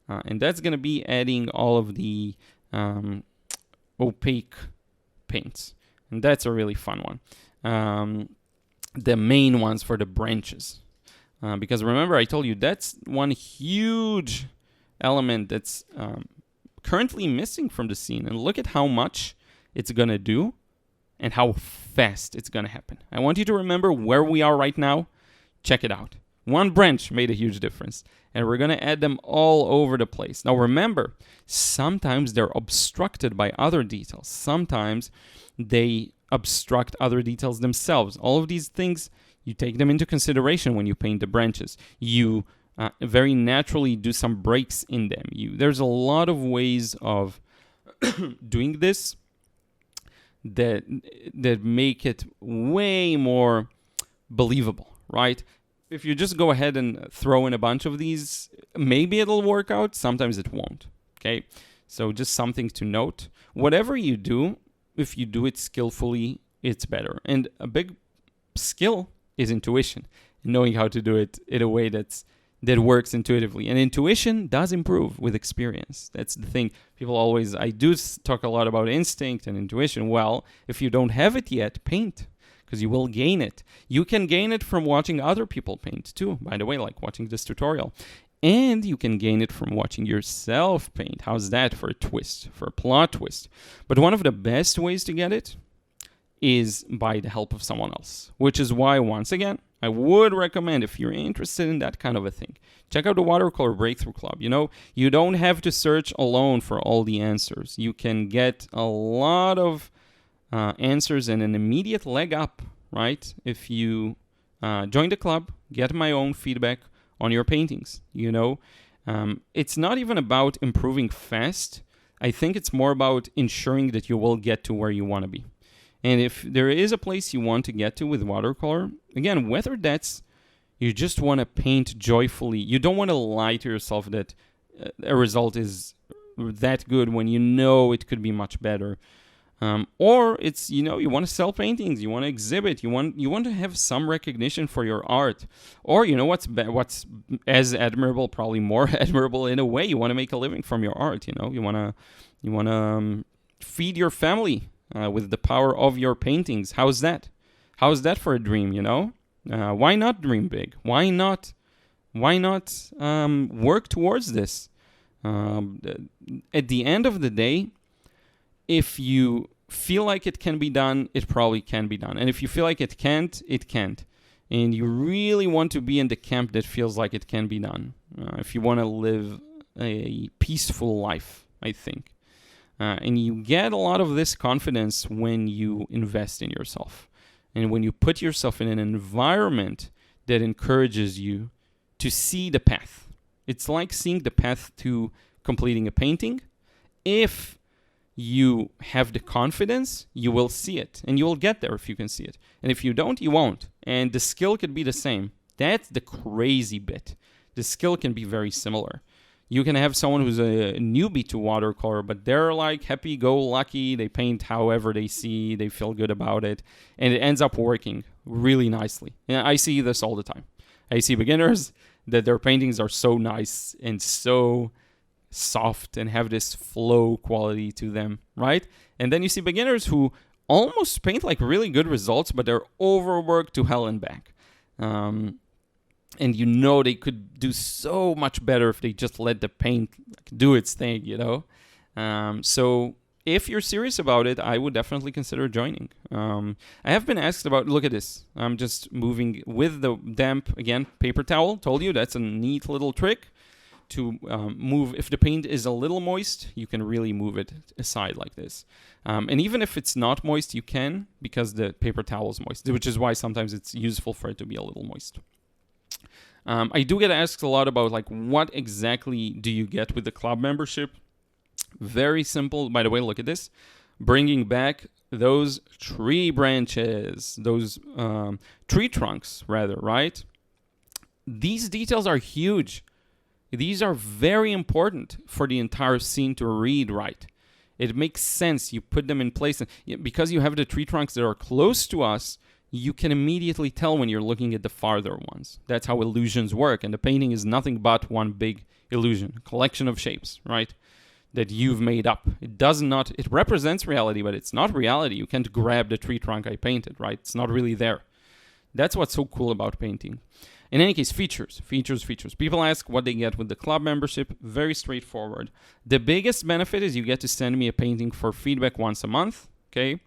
S1: And that's going to be adding all of the opaque paints. And that's a really fun one. The main ones for the branches. Because remember, I told you that's one huge element that's currently missing from the scene. And look at how much it's going to do and how fast it's going to happen. I want you to remember where we are right now. Check it out. One branch made a huge difference, and we're going to add them all over the place. Now remember, sometimes they're obstructed by other details. Sometimes they obstruct other details themselves. All of these things, you take them into consideration when you paint the branches. You very naturally do some breaks in them. There's a lot of ways of doing this that make it way more believable, right? If you just go ahead and throw in a bunch of these, maybe it'll work out. Sometimes it won't, okay? So just something to note. Whatever you do, if you do it skillfully, it's better. And a big skill is intuition, knowing how to do it in a way that works intuitively. And intuition does improve with experience. That's the thing. I do talk a lot about instinct and intuition. Well, if you don't have it yet, paint, because you will gain it. You can gain it from watching other people paint too, by the way, like watching this tutorial. And you can gain it from watching yourself paint. How's that for a twist, for a plot twist? But one of the best ways to get it is by the help of someone else, which is why, once again, I would recommend, if you're interested in that kind of a thing, check out the Watercolor Breakthrough Club. You don't have to search alone for all the answers. You can get a lot of answers and an immediate leg up, right? If you join the club, get my own feedback on your paintings, you know? It's not even about improving fast. I think it's more about ensuring that you will get to where you want to be. And if there is a place you want to get to with watercolor, again, whether that's you just want to paint joyfully, you don't want to lie to yourself that a result is that good when you know it could be much better. Or it's, you know, you want to sell paintings, you want to exhibit, you want to have some recognition for your art. Or, you know, what's as admirable, probably more admirable in a way, you want to make a living from your art, you know, you want to feed your family with the power of your paintings. How's that? How's that for a dream, you know? Why not dream big? Why not work towards this? At the end of the day, if you feel like it can be done, it probably can be done. And if you feel like it can't, it can't. And you really want to be in the camp that feels like it can be done. If you want to live a peaceful life, I think. And you get a lot of this confidence when you invest in yourself. And when you put yourself in an environment that encourages you to see the path. It's like seeing the path to completing a painting. If you have the confidence, you will see it. And you will get there if you can see it. And if you don't, you won't. And the skill could be the same. That's the crazy bit. The skill can be very similar. You can have someone who's a newbie to watercolor, but they're like happy-go-lucky. They paint however they see. They feel good about it. And it ends up working really nicely. And I see this all the time. I see beginners that their paintings are so nice and so soft and have this flow quality to them, right? And then you see beginners who almost paint like really good results, but they're overworked to hell and back. And you know they could do so much better if they just let the paint do its thing, you know? So if you're serious about it, I would definitely consider joining. I have been asked about, look at this. I'm just moving with the damp, again, paper towel. Told you that's a neat little trick to move. If the paint is a little moist, you can really move it aside like this. And even if it's not moist, you can, because the paper towel is moist, which is why sometimes it's useful for it to be a little moist. I do get asked a lot about like what exactly do you get with the club membership. Very simple. By the way, look at this. Bringing back those tree branches, those tree trunks rather, right? These details are huge. These are very important for the entire scene to read right. It makes sense. You put them in place. And because you have the tree trunks that are close to us, you can immediately tell when you're looking at the farther ones. That's how illusions work. And the painting is nothing but one big illusion, a collection of shapes, right? That you've made up. It represents reality, but it's not reality. You can't grab the tree trunk I painted, right? It's not really there. That's what's so cool about painting. In any case, features. People ask what they get with the club membership. Very straightforward. The biggest benefit is you get to send me a painting for feedback once a month, okay?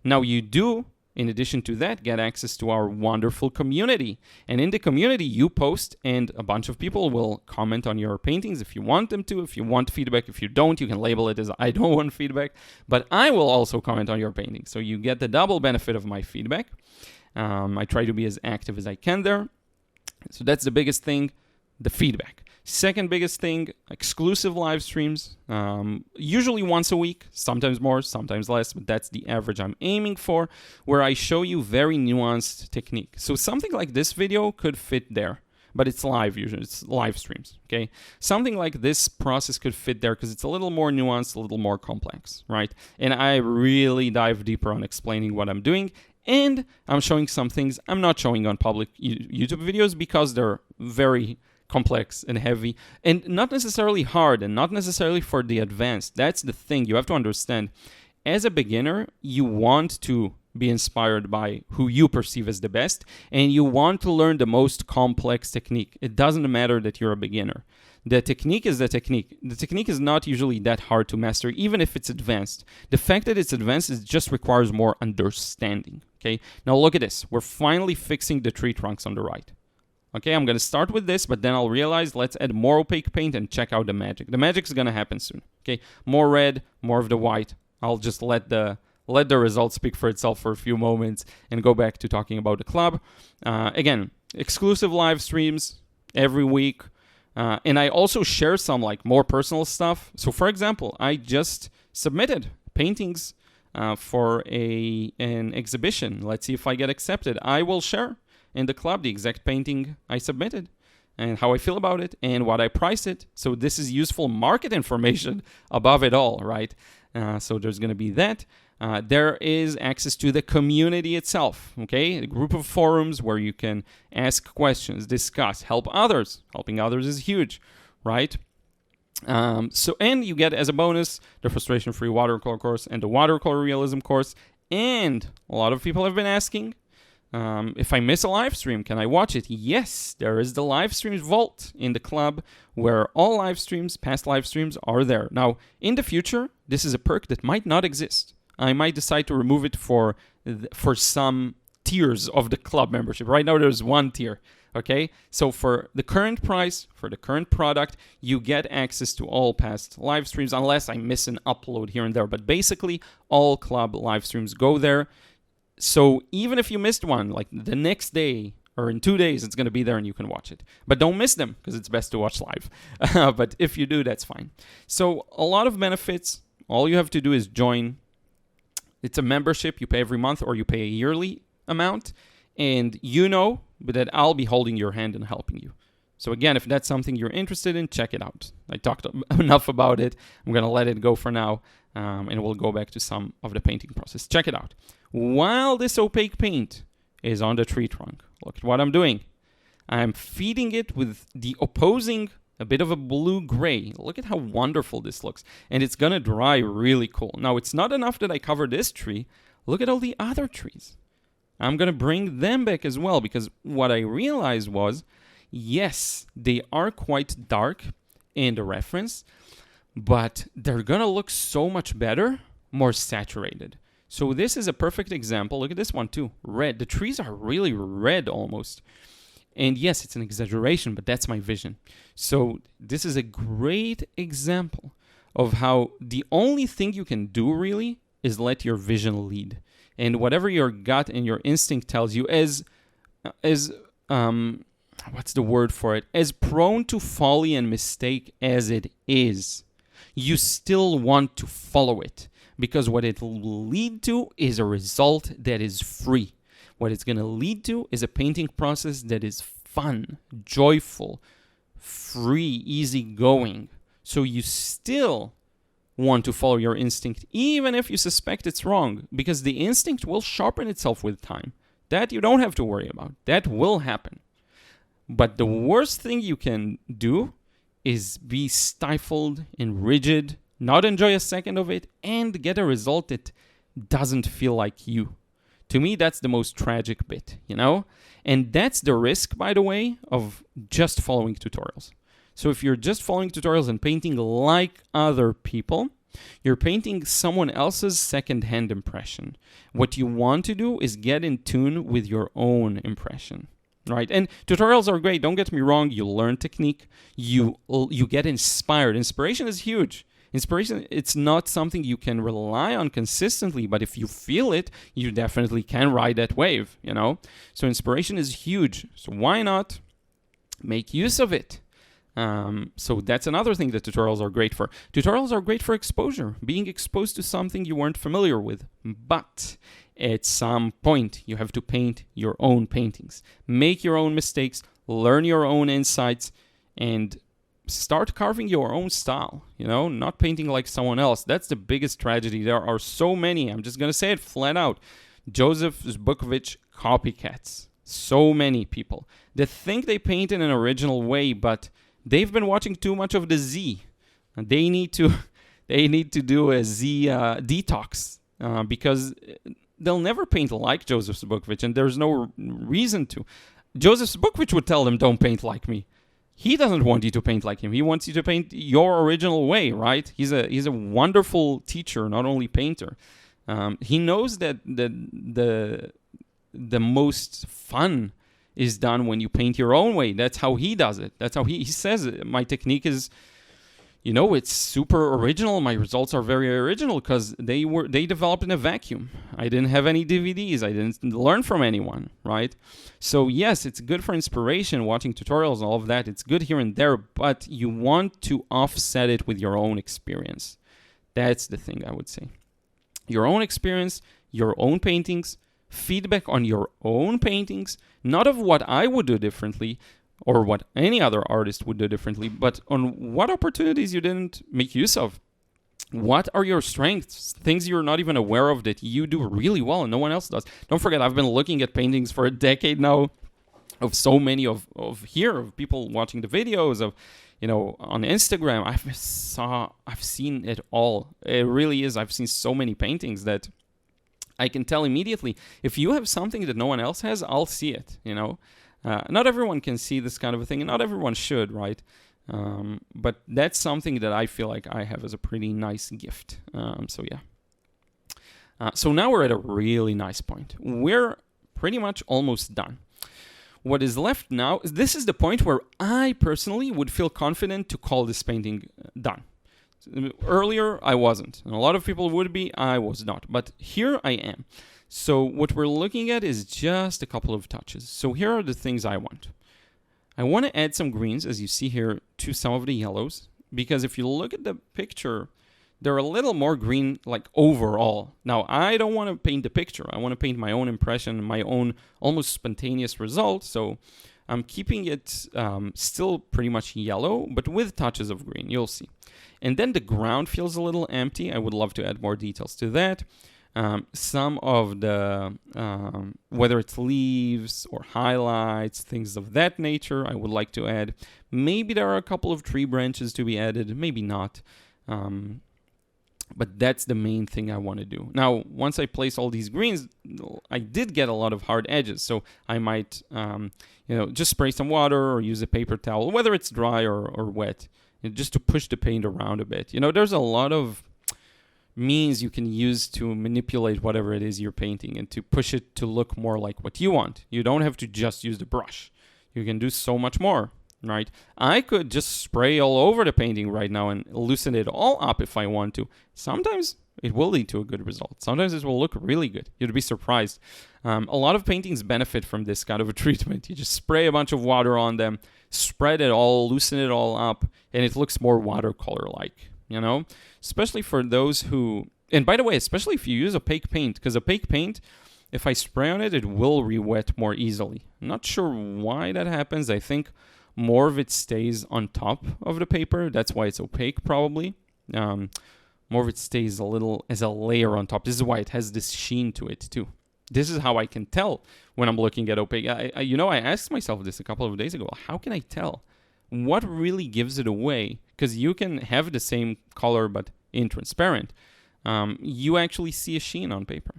S1: Now you do, in addition to that, get access to our wonderful community. And in the community, you post and a bunch of people will comment on your paintings if you want them to. If you want feedback, if you don't, you can label it as I don't want feedback. But I will also comment on your painting. So you get the double benefit of my feedback. I try to be as active as I can there. So that's the biggest thing, the feedback. Second biggest thing, exclusive live streams, usually once a week, sometimes more, sometimes less, but that's the average I'm aiming for, where I show you very nuanced technique. So something like this video could fit there, but it's live usually, it's live streams, okay? Something like this process could fit there because it's a little more nuanced, a little more complex, right? And I really dive deeper on explaining what I'm doing, and I'm showing some things I'm not showing on public YouTube videos because they're very complex and heavy and not necessarily hard and not necessarily for the advanced. That's the thing you have to understand. As a beginner, you want to be inspired by who you perceive as the best and you want to learn the most complex technique. It doesn't matter that you're a beginner. The technique is the technique. The technique is not usually that hard to master, even if it's advanced. The fact that it's advanced is just requires more understanding. Okay. Now look at this. We're finally fixing the tree trunks on the right. Okay, I'm going to start with this, but then I'll realize let's add more opaque paint and check out the magic. The magic's going to happen soon. Okay, more red, more of the white. I'll just let the result speak for itself for a few moments and go back to talking about the club. Again, exclusive live streams every week. And I also share some like more personal stuff. So for example, I just submitted paintings for an exhibition. Let's see if I get accepted. I will share in the club the exact painting I submitted and how I feel about it and what I price it. So this is useful market information above it all, right? So there's going to be that. There is access to the community itself, okay? A group of forums where you can ask questions, discuss, help others. Helping others is huge, right? And you get as a bonus the frustration-free watercolor course and the watercolor realism course. And a lot of people have been asking, if I miss a live stream, can I watch it? Yes, there is the live streams vault in the club where all live streams, past live streams, are there. Now, in the future, this is a perk that might not exist. I might decide to remove it for some tiers of the club membership. Right now, there's one tier. Okay, so for the current price, for the current product, you get access to all past live streams, unless I miss an upload here and there. But basically, all club live streams go there. So even if you missed one, like the next day or in 2 days, it's going to be there and you can watch it. But don't miss them because it's best to watch live. But if you do, that's fine. So a lot of benefits. All you have to do is join. It's a membership. You pay every month or you pay a yearly amount. And you know that I'll be holding your hand and helping you. So again, if that's something you're interested in, check it out. I talked enough about it. I'm going to let it go for now. And we'll go back to some of the painting process. Check it out. While this opaque paint is on the tree trunk, look at what I'm doing. I'm feeding it with the opposing, a bit of a blue-gray. Look at how wonderful this looks. And it's going to dry really cool. Now, it's not enough that I cover this tree. Look at all the other trees. I'm going to bring them back as well because what I realized was, yes, they are quite dark in the reference, but they're going to look so much better, more saturated. So this is a perfect example. Look at this one too, red. The trees are really red almost. And yes, it's an exaggeration, but that's my vision. So this is a great example of how the only thing you can do really is let your vision lead. And whatever your gut and your instinct tells you as what's the word for it? As prone to folly and mistake as it is, you still want to follow it. Because what it will lead to is a result that is free. What it's going to lead to is a painting process that is fun, joyful, free, easygoing. So you still want to follow your instinct, even if you suspect it's wrong, because the instinct will sharpen itself with time. That you don't have to worry about. That will happen. But the worst thing you can do is be stifled and rigid, not enjoy a second of it, and get a result that doesn't feel like you. To me, that's the most tragic bit, you know? And that's the risk, by the way, of just following tutorials. So if you're just following tutorials and painting like other people, you're painting someone else's second-hand impression. What you want to do is get in tune with your own impression, right? And tutorials are great. Don't get me wrong. You learn technique. You get inspired. Inspiration is huge. Inspiration, it's not something you can rely on consistently, but if you feel it, you definitely can ride that wave, you know? So inspiration is huge. So why not make use of it? So that's another thing that tutorials are great for. Tutorials are great for exposure, being exposed to something you weren't familiar with. But at some point, you have to paint your own paintings. Make your own mistakes, learn your own insights, and start carving your own style, you know, not painting like someone else. That's the biggest tragedy. There are so many, I'm just going to say it flat out, Joseph Zbukvic copycats. So many people that think they paint in an original way, but they've been watching too much of the Z. They need to do a Z detox because they'll never paint like Joseph Zbukvic, and there's no reason to. Joseph Zbukvic would tell them, don't paint like me. He doesn't want you to paint like him. He wants you to paint your original way, right? He's a wonderful teacher, not only painter. He knows that the most fun is done when you paint your own way. That's how he does it. That's how he says it. My technique is, it's super original. My results are very original because they developed in a vacuum. I didn't have any DVDs. I didn't learn from anyone, right? So yes, it's good for inspiration, watching tutorials and all of that. It's good here and there, but you want to offset it with your own experience. That's the thing I would say. Your own experience, your own paintings, feedback on your own paintings, not of what I would do differently, or what any other artist would do differently, but on what opportunities you didn't make use of. What are your strengths? Things you're not even aware of that you do really well and no one else does. Don't forget, I've been looking at paintings for a decade now of so many of people watching the videos of, on Instagram. I've seen it all. It really is. I've seen so many paintings that I can tell immediately, if you have something that no one else has, I'll see it, Not everyone can see this kind of a thing, and not everyone should, right? But that's something that I feel like I have as a pretty nice gift. So now we're at a really nice point. We're pretty much almost done. What is left now, this is the point where I personally would feel confident to call this painting done. Earlier, I wasn't. And a lot of people would be, I was not. But here I am. So what we're looking at is just a couple of touches. So here are the things I want. I want to add some greens, as you see here, to some of the yellows. Because if you look at the picture, they're a little more green, like overall. Now, I don't want to paint the picture. I want to paint my own impression, my own almost spontaneous result. So I'm keeping it still pretty much yellow, but with touches of green. You'll see. And then the ground feels a little empty. I would love to add more details to that. Some of the, whether it's leaves or highlights, things of that nature, I would like to add. Maybe there are a couple of tree branches to be added, maybe not. But that's the main thing I want to do. Now, once I place all these greens, I did get a lot of hard edges. So I might, just spray some water or use a paper towel, whether it's dry or wet, just to push the paint around a bit. There's a lot of means you can use to manipulate whatever it is you're painting and to push it to look more like what you want. You don't have to just use the brush. You can do so much more, right? I could just spray all over the painting right now and loosen it all up if I want to. Sometimes it will lead to a good result. Sometimes it will look really good. You'd be surprised. A lot of paintings benefit from this kind of a treatment. You just spray a bunch of water on them, spread it all, loosen it all up, and it looks more watercolor-like. Especially for those who, and by the way, especially if you use opaque paint, because opaque paint, if I spray on it, it will re-wet more easily. I'm not sure why that happens. I think more of it stays on top of the paper. That's why it's opaque, probably. More of it stays a little as a layer on top. This is why it has this sheen to it, too. This is how I can tell when I'm looking at opaque. I asked myself this a couple of days ago. How can I tell? What really gives it away? Because you can have the same color but in transparent. You actually see a sheen on paper.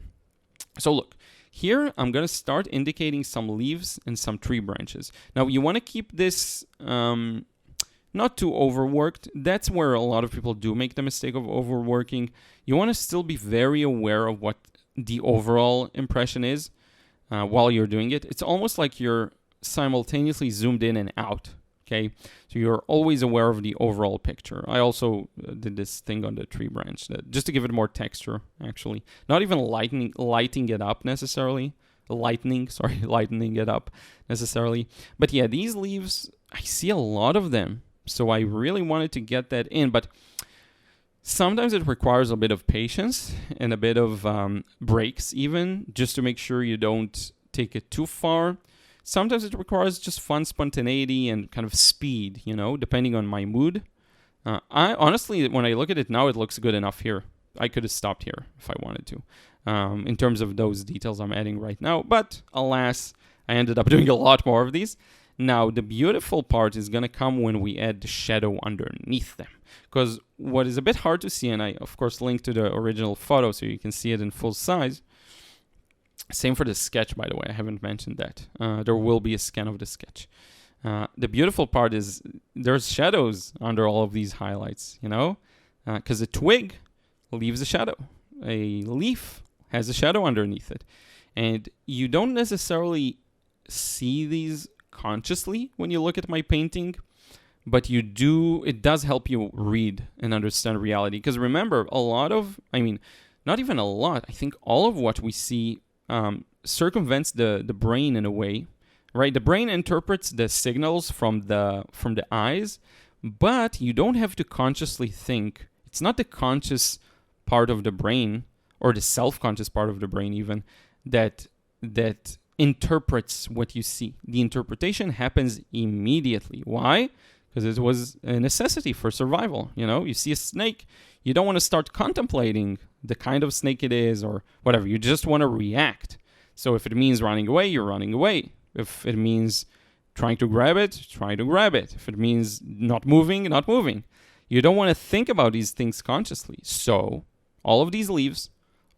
S1: So look, here I'm going to start indicating some leaves and some tree branches. Now you want to keep this not too overworked. That's where a lot of people do make the mistake of overworking. You want to still be very aware of what the overall impression is while you're doing it. It's almost like you're simultaneously zoomed in and out. Okay, so you're always aware of the overall picture. I also did this thing on the tree branch just to give it more texture, actually. Not even lighting it up necessarily. Lightening it up necessarily. But yeah, these leaves, I see a lot of them. So I really wanted to get that in. But sometimes it requires a bit of patience and a bit of breaks even, just to make sure you don't take it too far. Sometimes it requires just fun spontaneity and kind of speed, depending on my mood. I honestly, when I look at it now, it looks good enough here. I could have stopped here if I wanted to, in terms of those details I'm adding right now. But alas, I ended up doing a lot more of these. Now, the beautiful part is going to come when we add the shadow underneath them. Because what is a bit hard to see, and I, of course, linked to the original photo so you can see it in full size. Same for the sketch, by the way. I haven't mentioned that. There will be a scan of the sketch. The beautiful part is there's shadows under all of these highlights, because a twig leaves a shadow. A leaf has a shadow underneath it. And you don't necessarily see these consciously when you look at my painting, but it does help you read and understand reality. Because remember, not even a lot, I think all of what we see circumvents the brain in a way, right? The brain interprets the signals from the eyes, but you don't have to consciously think. It's not the conscious part of the brain, or the self-conscious part of the brain even, that interprets what you see. The interpretation happens immediately. Why? Because it was a necessity for survival. You see a snake, you don't want to start contemplating the kind of snake it is or whatever. You just want to react. So if it means running away, you're running away. If it means trying to grab it, try to grab it. If it means not moving, not moving. You don't want to think about these things consciously. So all of these leaves,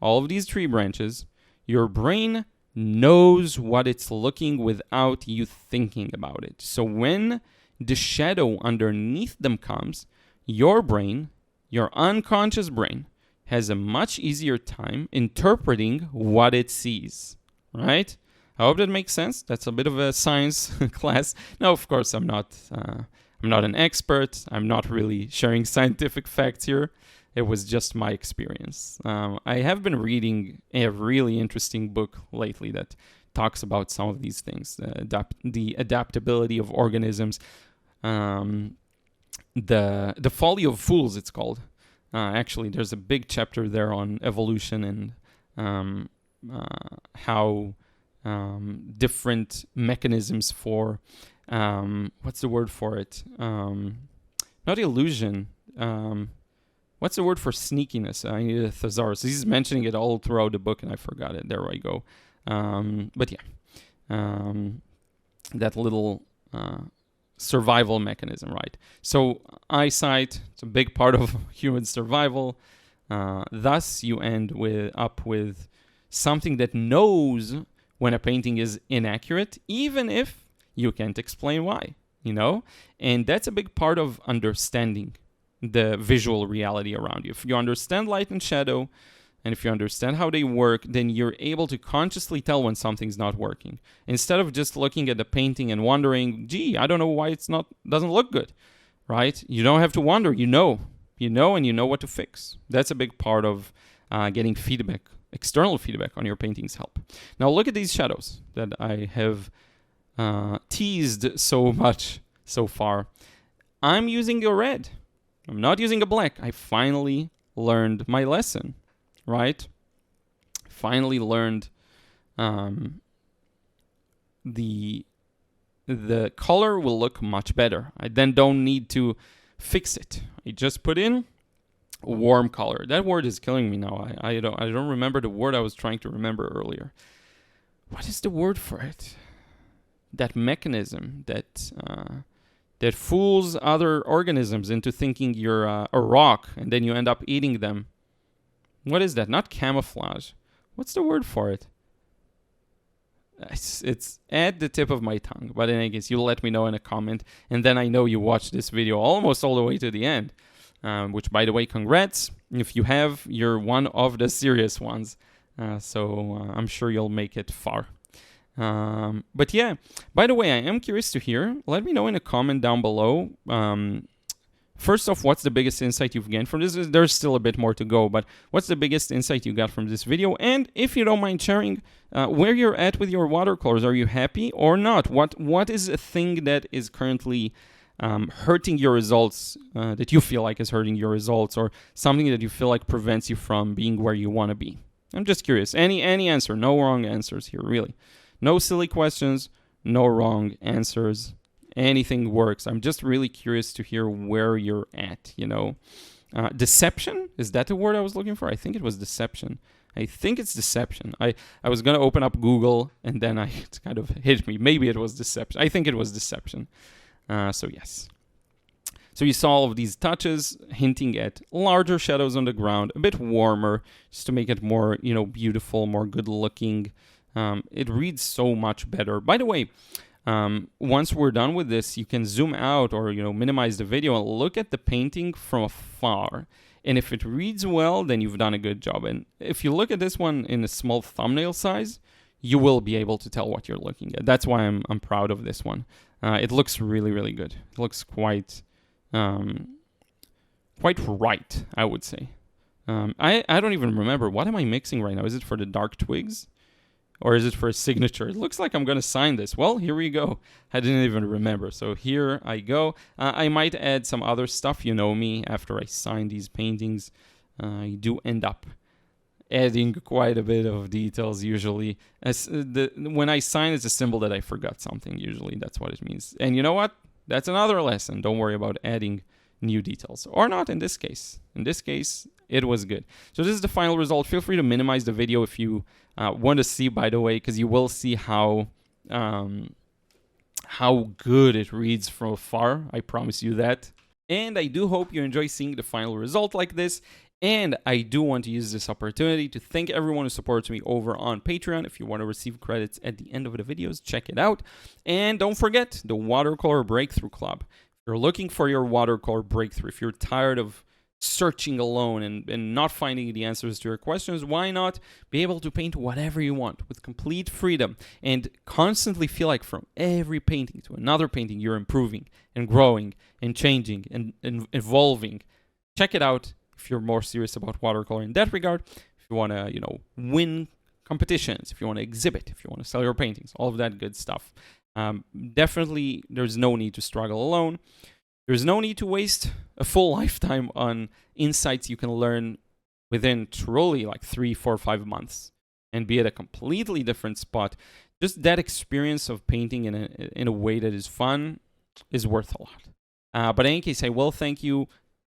S1: all of these tree branches, your brain knows what it's looking without you thinking about it. So when the shadow underneath them comes, your brain, your unconscious brain, has a much easier time interpreting what it sees, right? I hope that makes sense. That's a bit of a science class. Now, of course, I'm not an expert. I'm not really sharing scientific facts here. It was just my experience. I have been reading a really interesting book lately that talks about some of these things, the adaptability of organisms, the folly of fools, it's called. Actually, there's a big chapter there on evolution and how different mechanisms for, what's the word for it? Not illusion. What's the word for sneakiness? I need a thesaurus. He's mentioning it all throughout the book, and I forgot it. There I go. But yeah, that little survival mechanism, right? So eyesight, it's a big part of human survival. Thus, you end up with something that knows when a painting is inaccurate, even if you can't explain why, And that's a big part of understanding the visual reality around you. If you understand light and shadow, and if you understand how they work, then you're able to consciously tell when something's not working. Instead of just looking at the painting and wondering, gee, I don't know why doesn't look good, right? You don't have to wonder, and you know what to fix. That's a big part of getting feedback, external feedback on your paintings help. Now look at these shadows that I have teased so much so far. I'm using a red. I'm not using a black. I finally learned my lesson, right? Finally learned the color will look much better. I then don't need to fix it. I just put in warm color. That word is killing me now. I don't remember the word I was trying to remember earlier. What is the word for it? That mechanism that fools other organisms into thinking you're a rock, and then you end up eating them. What is that? Not camouflage. What's the word for it? It's at the tip of my tongue. But in any case, you'll let me know in a comment, and then I know you watched this video almost all the way to the end. Which, by the way, congrats. If you have, you're one of the serious ones. So I'm sure you'll make it far. But yeah, by the way, I am curious to hear. Let me know in a comment down below. First off, what's the biggest insight you've gained from this? There's still a bit more to go, but what's the biggest insight you got from this video? And if you don't mind sharing where you're at with your watercolors, are you happy or not? What is a thing that is currently hurting your results, that you feel like is hurting your results, or something that you feel like prevents you from being where you want to be? I'm just curious. Any answer, no wrong answers here, really. No silly questions, no wrong answers. Anything works. I'm just really curious to hear where you're at, Deception? Is that the word I was looking for? I think it was deception. I think it's deception. I was going to open up Google, and then it kind of hit me. Maybe it was deception. I think it was deception. So yes. So you saw all of these touches hinting at larger shadows on the ground, a bit warmer, just to make it more, beautiful, more good looking. It reads so much better. By the way, once we're done with this, you can zoom out or, minimize the video and look at the painting from afar. And if it reads well, then you've done a good job. And if you look at this one in a small thumbnail size, you will be able to tell what you're looking at. That's why I'm proud of this one. It looks really, really good. It looks quite right, I would say. I don't even remember. What am I mixing right now? Is it for the dark twigs? Or is it for a signature? It looks like I'm going to sign this. Well, here we go. I didn't even remember. So here I go. I might add some other stuff. You know me, after I sign these paintings, I do end up adding quite a bit of details usually. When I sign, it's a symbol that I forgot something usually. That's what it means. And you know what? That's another lesson. Don't worry about adding new details. Or not in this case. In this case, it was good. So this is the final result. Feel free to minimize the video if you want to see, by the way, because you will see how good it reads from afar. I promise you that. And I do hope you enjoy seeing the final result like this. And I do want to use this opportunity to thank everyone who supports me over on Patreon. If you want to receive credits at the end of the videos, check it out. And don't forget the Watercolor Breakthrough Club. If you're looking for your watercolor breakthrough, if you're tired of searching alone and not finding the answers to your questions, why not be able to paint whatever you want with complete freedom and constantly feel like from every painting to another painting you're improving and growing and changing and evolving. Check it out if you're more serious about watercolor in that regard. If you want to, win competitions, if you want to exhibit, if you want to sell your paintings, all of that good stuff. Definitely, there's no need to struggle alone. There's no need to waste a full lifetime on insights you can learn within truly like 3, 4, 5 months and be at a completely different spot. Just that experience of painting in a way that is fun is worth a lot. But in any case, I will thank you.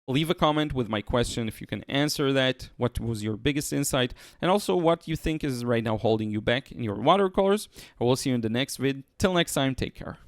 S1: Leave a comment with my question if you can answer that. What was your biggest insight? And also what you think is right now holding you back in your watercolors. I will see you in the next vid. Till next time, take care.